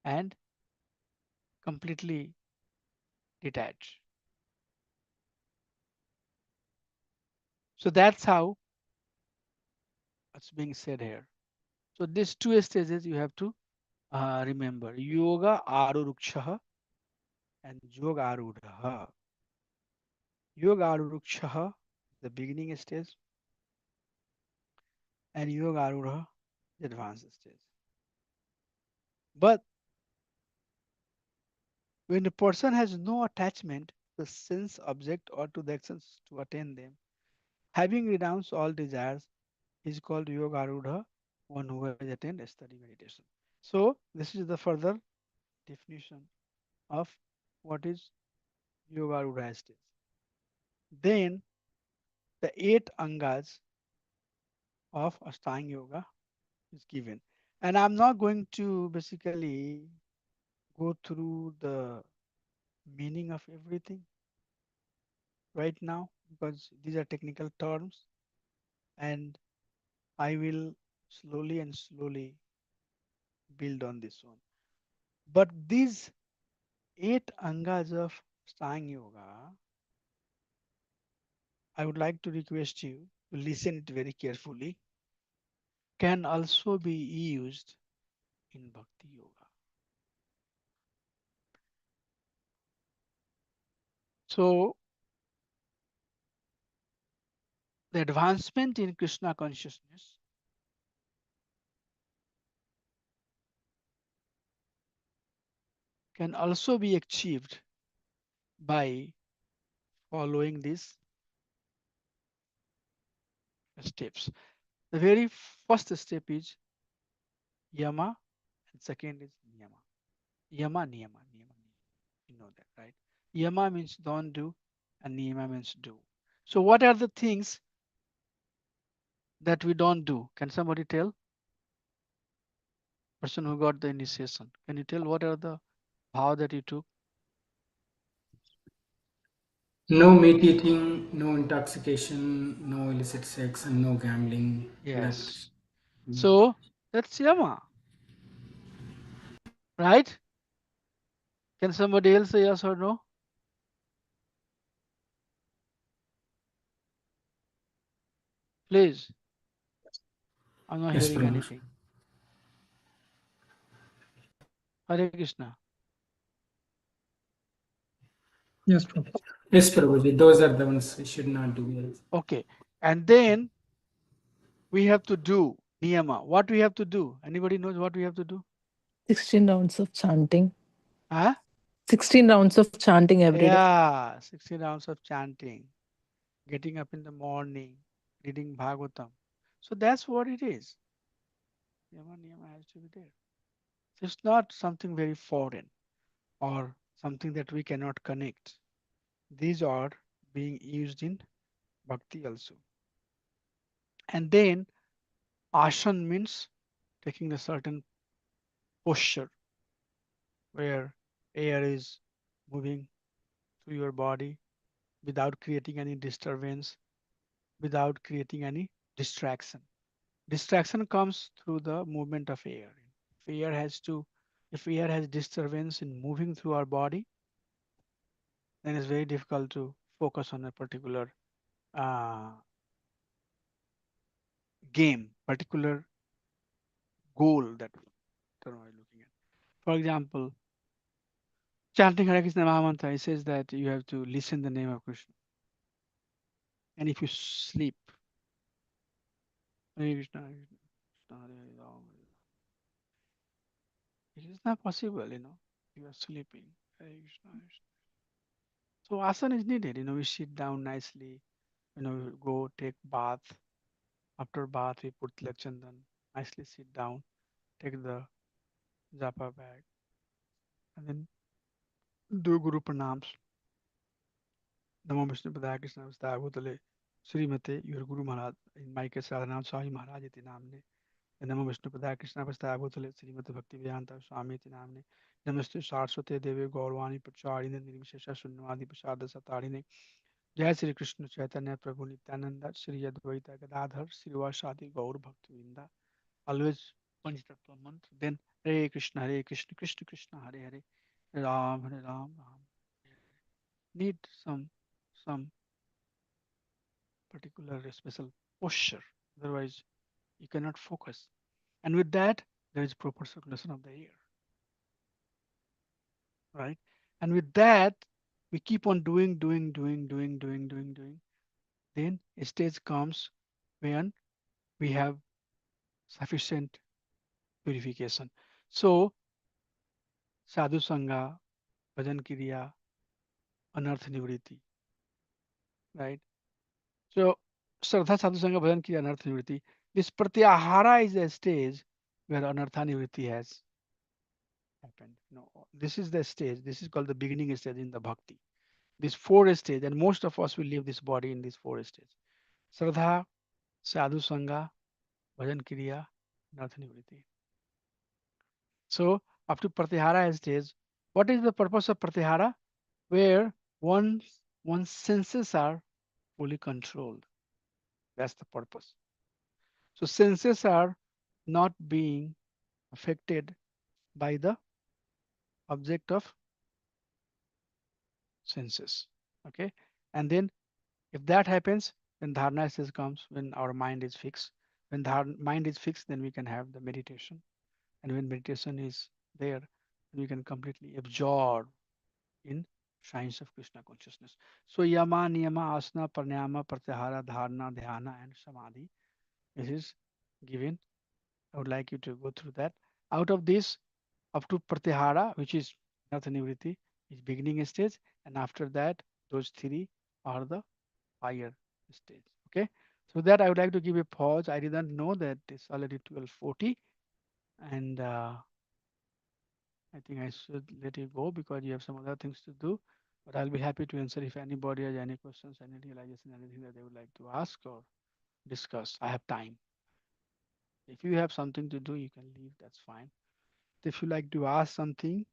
and completely detached. So that's how it's being said here. So these two stages you have to remember: yoga aruruksha and yoga arudha. Yoga aruruksha, the beginning stage, and yoga arudha, the advanced stage. But when a person has no attachment to the sense object or to the actions to attain them, having renounced all desires, is called yoga arudha, one who has attained study meditation. So this is the further definition of what is yoga arudha stage. Then the 8 angas of Ashtanga yoga is given. And I'm not going to basically go through the meaning of everything right now because these are technical terms, and I will slowly and slowly build on this one. But these 8 angas of Ashtanga yoga, I would like to request you to listen it very carefully, can also be used in Bhakti yoga. So the advancement in Krishna consciousness can also be achieved by following these steps. The very first step is yama, and second is niyama. Yama, niyama, niyama, niyama. You know that, right? Yama means don't do, and niyama means do. So, what are the things that we don't do? Can somebody tell? Person who got the initiation, can you tell what are the vow that you took? No meat eating, no intoxication, no illicit sex, and no gambling left. Yes. So that's yama, right? Can somebody else say yes or no? Please. I'm not Yes, hearing Prabhu. anything. Hare Krishna. Yes, Prabhu. Yes, Prabhuji. Those are the ones we should not do. Yes. Okay. And then we have to do niyama. What we have to do? Anybody knows what we have to do? 16 rounds of chanting. Huh? 16 rounds of chanting every day. Yeah, 16 rounds of chanting, getting up in the morning, reading Bhagavatam. So that's what it is. Yama niyama has to be there. So it's not something very foreign or something that we cannot connect. These are being used in bhakti also. And then asana means taking a certain posture where air is moving through your body without creating any disturbance, without creating any distraction. Distraction comes through the movement of air. If air has to, if air has disturbance in moving through our body, then it's very difficult to focus on a particular uh, game, particular goal that term I'm looking at. For example, chanting Hare Krishna Mahamantra, it says that you have to listen the name of Krishna. And if you sleep, Hare Krishna, Hare Krishna, Krishna Hare Hare, Ram Hare Ram. It is not possible, you are sleeping. Hare Krishna, Hare Krishna. So asana is needed, we sit down nicely, we go take bath. After bath, we put tilak chandan, nicely sit down, take the japa bag, and then do Guru Pranams. Namo Vishnu Padaya Krishna Vastaya Bhutale Srimate, your Guru Maharaj, in my case, Radhanath Swami Maharaj iti namne. Namo Vishnu Padaya Krishna Vastaya Bhutale Srimate Bhakti Vedanta Swami iti namne. Namaste Saraswate Devi Gaurvani Pracharine Nirvishesha Sunnavadi Prasada Satarine. Jai Sri Krishna Chaitanya Prabhu Nityananda Sri Advaita Gadadhar Srivasadi Gaur Bhakti Vinda. Always Panchatattva mantra. Then Hare Krishna, Krishna Krishna, Hare Hare, Hare Ram. Need some particular special posture. Otherwise, you cannot focus. And with that, there is proper circulation of the air, right? And with that, we keep on doing. Then a stage comes when we have sufficient purification. So, sadhu sangha, bhajan kriya, anartha nivriti, right? So, Shraddha Sadhu Sangha Bhajan Kriya Anartha Nivriti. This Pratyahara is a stage where Anartha Nivriti has happened. This is the stage. This is called the beginning stage in the Bhakti. This four stage, and most of us will leave this body in this four stage. Shraddha, Sadhu Sangha, Bhajan Kriya, Anartha Nivriti. So, up to Pratyahara stage, what is the purpose of Pratyahara? Where one's senses are fully controlled. That's the purpose. So senses are not being affected by the object of senses. Okay. And then if that happens, then dharana stage comes when our mind is fixed. When the mind is fixed, then we can have the meditation. And when meditation is there, we can completely absorb in science of Krishna consciousness. So yama, niyama, asana, pranayama, pratyahara, dharana, dhyana, and samadhi. This is given. I would like you to go through that. Out of this, up to Pratyahara, which is Nartha Nivriti, is beginning stage, and after that, those three are the higher stage. Okay. So that I would like to give a pause. I didn't know that it's already 12:40, and I think I should let you go because you have some other things to do. But I'll be happy to answer if anybody has any questions, any realization, anything that they would like to ask or discuss. I have time. If you have something to do, you can leave. That's fine. If you like to ask something,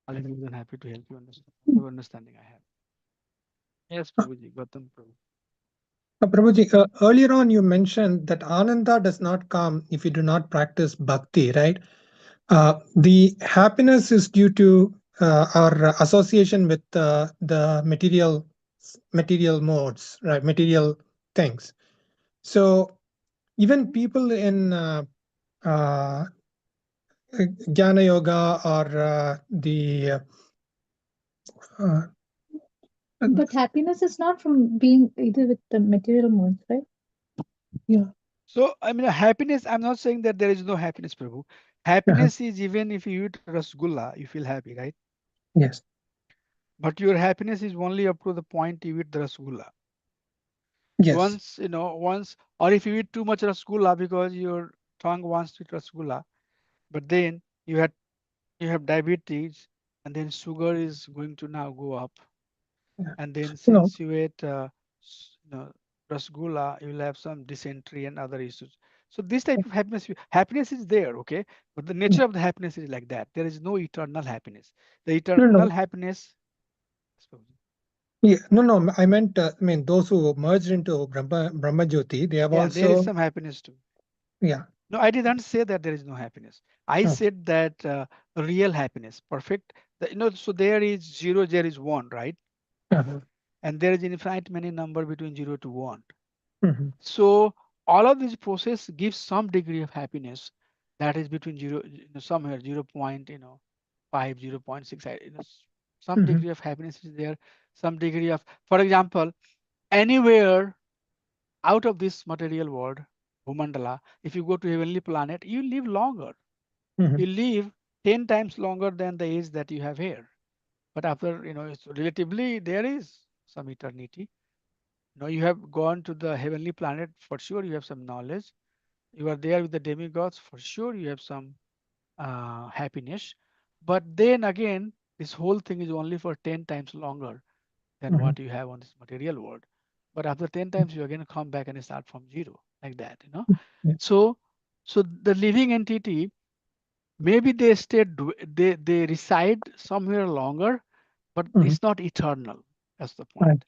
I'll be more than happy to help you understand whatever understanding I have. Yes, Prabhuji, Gautam Prabhu. Prabhuji, earlier on you mentioned that Ananda does not come if you do not practice bhakti, right? The happiness is due to our association with the material modes, right? Material things. So even people in Jnana Yoga or uh, But happiness is not from being either with the material modes, right? yeah. So, I mean, happiness, I'm not saying that there is no happiness, Prabhu. Happiness is even if you eat rasgulla, you feel happy, right? Yes. But your happiness is only up to the point you eat the rasgulla. Yes. Once, or if you eat too much rasgulla because your tongue wants to eat rasgulla, but then you have diabetes, and then sugar is going to now go up. Yeah. And then No. since you ate rasgulla, you will have some dysentery and other issues. So this type of happiness is there, okay? But the nature of the happiness is like that. There is no eternal happiness. The eternal No. happiness. Yeah, no. I meant, those who merged into Brahma Jyoti, they have Yeah, there is also. some happiness too. Yeah. No, I didn't say that there is no happiness. I Oh. said that real happiness, perfect. So there is zero, there is one, right? Uh-huh. And there is infinite many number between 0 to 1. Mhm. So all of this process gives some degree of happiness that is between somewhere 0. 5, 0.6, Some degree of happiness is there, some degree of, for example, anywhere out of this material world, Bhumandala, if you go to heavenly planet, you live longer. You live 10 times longer than the age that you have here. But after, it's relatively, there is some eternity. You have gone to the heavenly planet, for sure you have some knowledge. You are there with the demigods, for sure you have some happiness. But then again, this whole thing is only for 10 times longer than what you have on this material world. But after 10 times, you again come back and start from zero, like that. Yeah. So, so the living entity, maybe they they reside somewhere longer, but it's not eternal. That's the Right. point.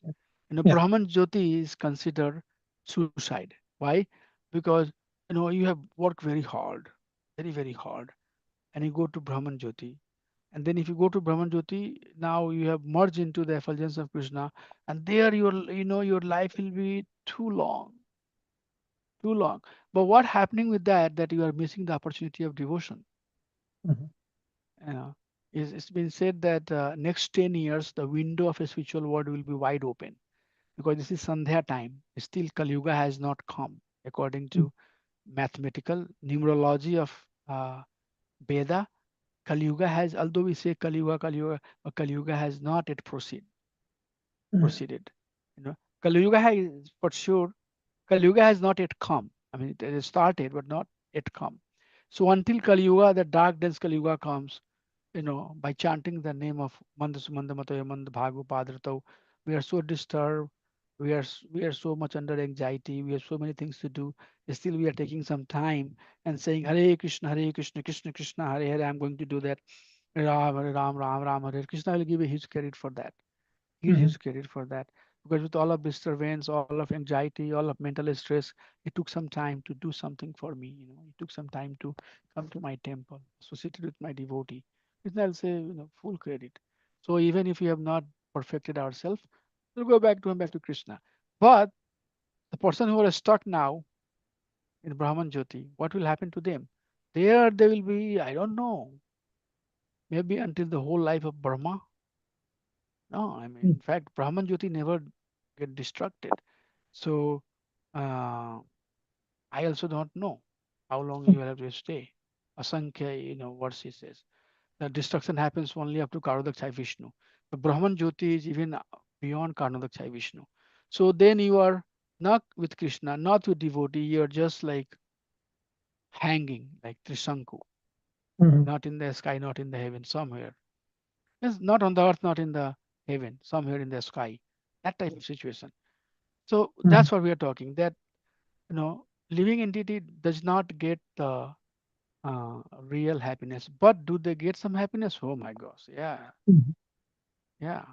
Yeah. Brahman Jyoti is considered suicide. Why? Because you have worked very hard, very very hard, and you go to Brahman Jyoti. And then if you go to Brahman Jyoti, now you have merged into the effulgence of Krishna, and there your life will be too long, too long. But what happening with that you are missing the opportunity of devotion. You know, it's been said that next 10 years the window of a spiritual world will be wide open, because this is Sandhya time. Still Kali Yuga has not come according to mathematical numerology of Veda. Kali Yuga has, although we say Kali Yuga, Kali Yuga, but Kali Yuga has not yet proceeded. Kali Yuga has, for sure, Kali Yuga has not yet come. I mean, it has started, but not yet come. So until Kali Yuga, the dark dense Kali Yuga comes, by chanting the name of Mandasumanda Matoya Mand Bhagu Padrato, we are so disturbed. We are so much under anxiety. We have so many things to do. Still, we are taking some time and saying Hare Krishna, Krishna Krishna, Hare Hare. I'm going to do that. Ram, Hare Ram, Ram, Ram, Hare. Krishna will give a huge credit for that. Huge credit for that. Because with all of disturbance, all of anxiety, all of mental stress, it took some time to do something for me. It took some time to come to my temple, associated with my devotee. I'll say, full credit. So even if we have not perfected ourselves, we'll go back to Krishna. But the person who are stuck now in Brahman Jyoti, what will happen to them? There they will be, I don't know, maybe until the whole life of Brahma. No, I mean, in fact, Brahman Jyoti never get distracted. So uh, I also don't know how long you will have to stay. Asankhya, what she says. The destruction happens only up to Karodakshai Vishnu. The Brahman Jyoti is even beyond Karodakshai Vishnu. So then you are not with Krishna, not with devotee, you are just like hanging, like Trisanku, not in the sky, not in the heaven, somewhere. Yes, not on the earth, not in the heaven, somewhere in the sky. That type of situation. So that's what we are talking. That living entity does not get the real happiness, but do they get some happiness? Oh my gosh, yeah, yeah.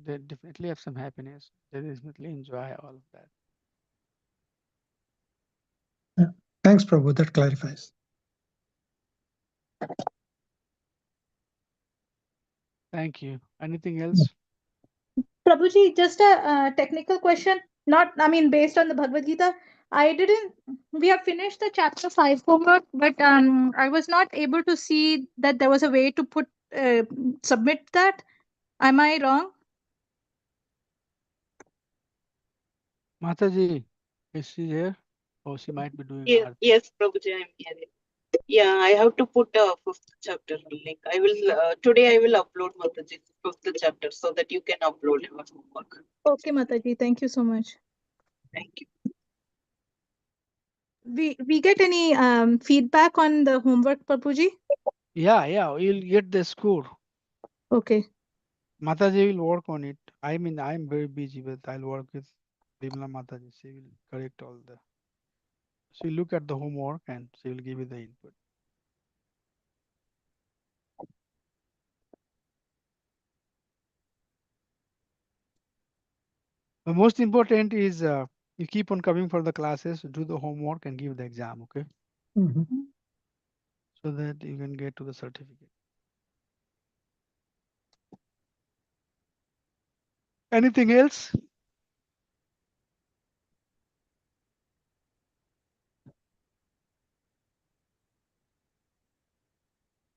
They definitely have some happiness. They definitely enjoy all of that. Yeah. Thanks, Prabhu. That clarifies. Thank you. Anything else? Prabhuji, just a technical question. Not, I mean, based on the Bhagavad Gita. I didn't. We have finished the chapter 5 homework, but I was not able to see that there was a way to put submit that. Am I wrong? Mataji, is she here? Oh, she might be doing Yes, art. yes, Prabhuji, I'm here. Yeah, I have to put a fifth chapter link. I will today. I will upload Mataji fifth chapter so that you can upload your homework. Okay, Mataji. Thank you so much. Thank you. We get any feedback on the homework, Prabhuji? Yeah, you'll get the score. Okay. Mataji will work on it. I mean, I'm very busy, but I'll work with Bimla Mataji. She will correct all the. She will look at the homework and she will give you the input. The most important is you keep on coming for the classes, do the homework, and give the exam. Okay, so that you can get to the certificate. Anything else?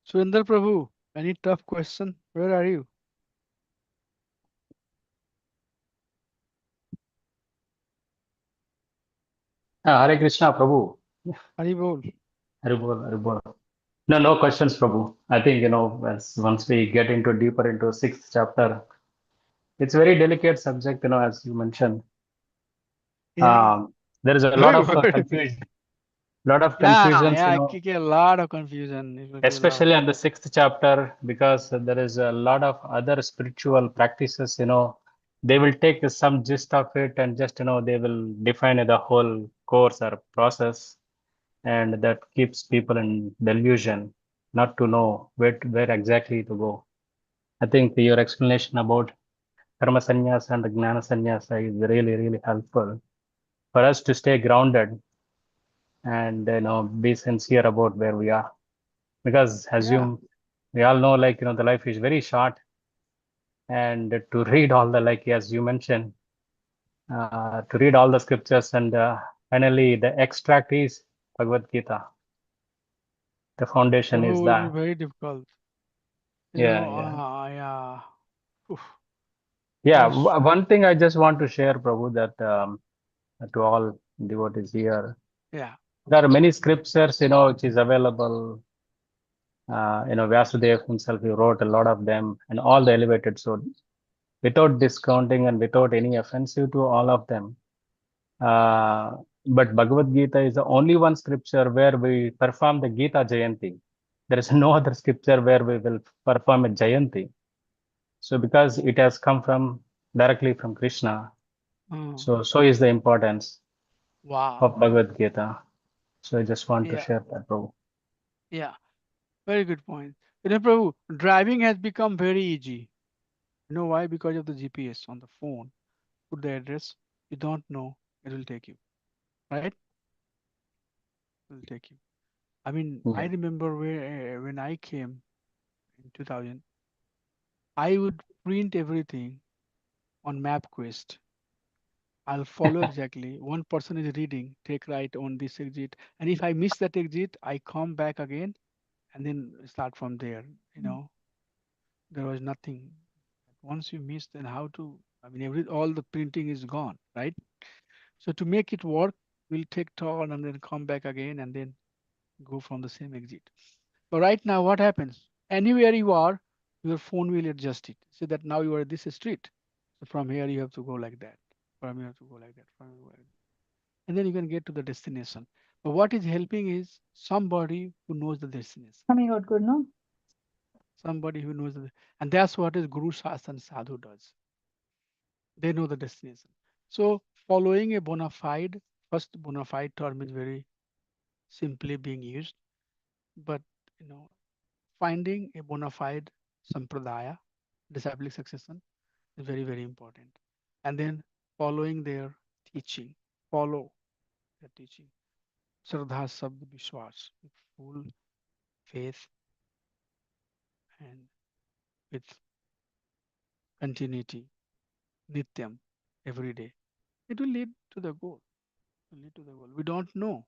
Surinder Prabhu, any tough question? Where are you? Hare Krishna, Prabhu. Hari bol. Hare Bol, Hare Bol. No questions, Prabhu. I think, once we get into deeper into sixth chapter, it's very delicate subject, as you mentioned. Yeah. There is a lot Very of good. confusion, lot of Yeah, confusions, yeah, it get a lot of confusion. It will be a lot. especially on the sixth chapter, because there is a lot of other spiritual practices, they will take some gist of it and just, they will define the whole course or process, and that keeps people in delusion, not to know where exactly to go. I think your explanation about karma sannyasa and gnana sannyasa is really, really helpful for us to stay grounded and, be sincere about where we are. Because Yeah. we all know, the life is very short, and to read all the, as you mentioned, to read all the scriptures, and finally the extract is Bhagavad Gita. The foundation is Prabhu will be that. very difficult. Yeah. Yeah. Oof. Yeah, Yes. one thing I just want to share, Prabhu, that to all devotees here, Yeah. there are many scriptures, which is available. Vyasudev himself, he wrote a lot of them, and all the elevated. So, without discounting and without any offensive to all of them, but Bhagavad Gita is the only one scripture where we perform the Gita Jayanti. There is no other scripture where we will perform a Jayanti. So, because it has come directly from Krishna, so is the importance Wow. of Bhagavad Gita. So I just want to Yeah. share that, Prabhu. Yeah. Very good point. Prabhu, driving has become very easy. You know why? Because of the GPS on the phone. Put the address. You don't know, it will take you. Right? It will take you. I mean, I Yeah. remember when I came in 2000, I would print everything on MapQuest. I'll follow exactly. One person is reading, take right on this exit. And if I miss that exit, I come back again and then start from there. There was nothing. Once you miss, then how to, I mean, all the printing is gone, right? So to make it work, we'll take turn and then come back again and then go from the same exit. But right now, what happens? Anywhere you are, your phone will adjust it. So that now you are at this street. So from here, you have to go like that. From here, you have to go like that. From here, like that. And then you can get to the destination. But what is helping is somebody who knows the destination. Coming out good, no? Somebody who knows and that's what is Guru Shastan Sadhu does. They know the destination. So following a bona fide, first bona fide term is very simply being used, but finding a bona fide sampradaya, disciplic succession, is very, very important. And then following their teaching, follow their teaching. Shraddha Sabd Vishwas, with full faith and with continuity, nityam, every day. It will lead to the goal. It will lead to the goal. We don't know.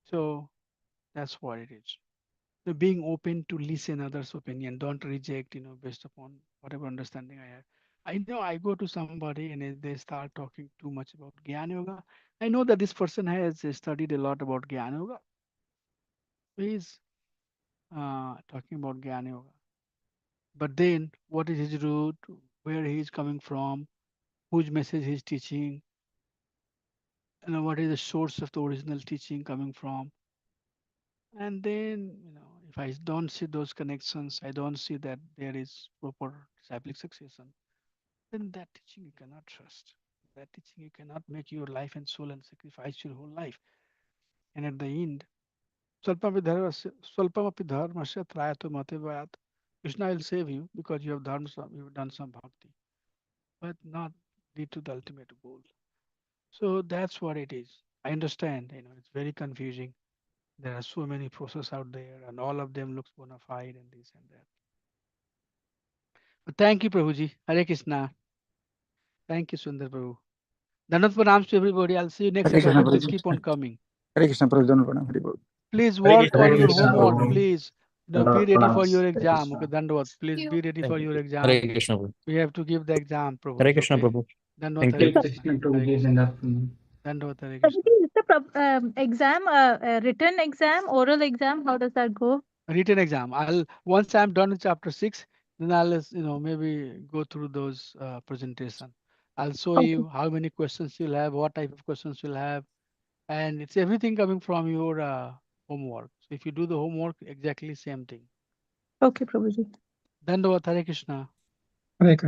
So that's what it is. So being open to listen others' opinion, don't reject, based upon whatever understanding I have. I know I go to somebody and they start talking too much about Gyan Yoga. I know that this person has studied a lot about Gyan Yoga. He's talking about Gyan Yoga. But then what is his root, where he is coming from, whose message he's teaching, what is the source of the original teaching coming from. And then, if I don't see those connections, I don't see that there is proper disciplic succession, then that teaching you cannot trust. That teaching you cannot make your life and soul and sacrifice your whole life. And at the end, Swalpamapi dharmasya trayato mate vayat. Krishna will save you because you have done some bhakti, but not lead to the ultimate goal. So that's what it is. I understand, it's very confusing. There are so many processes out there, and all of them looks bona fide and this and that. But thank you, Prabhuji. Hare Krishna. Thank you, Sundar Prabhu. Dandavat pranams to everybody. I'll see you next Hare Krishna, Saturday. Please Prabhuji. keep on coming. Hare Krishna, Prabhuji. Don't worry, Hare Bol. Please Hare work Krishna, on Hare your Krishna, homework. Prabhu. Please, be Dandavat ready for pranams. your Hare exam. Okay, Krishna. Dandavat. Please be ready for your exam. Hare Krishna Prabhu. We have to give the exam, Hare Prabhuji. Krishna Okay. Prabhu. Dandavat. Thank Hare you. Krishna. Krishna Hare Prabhuji, Krishna. Dandavat. Dandavad Hare Prabhuji, Krishna. is the exam a written exam, oral exam? How does that go? Written exam. Once I'm done with chapter 6, then I'll maybe go through those presentation. I'll show Okay. you how many questions you'll have, what type of questions you'll have, and it's everything coming from your homework. So if you do the homework, exactly same thing. Okay, Prabhuji. Dandavad Hare Krishna. Hare Krishna.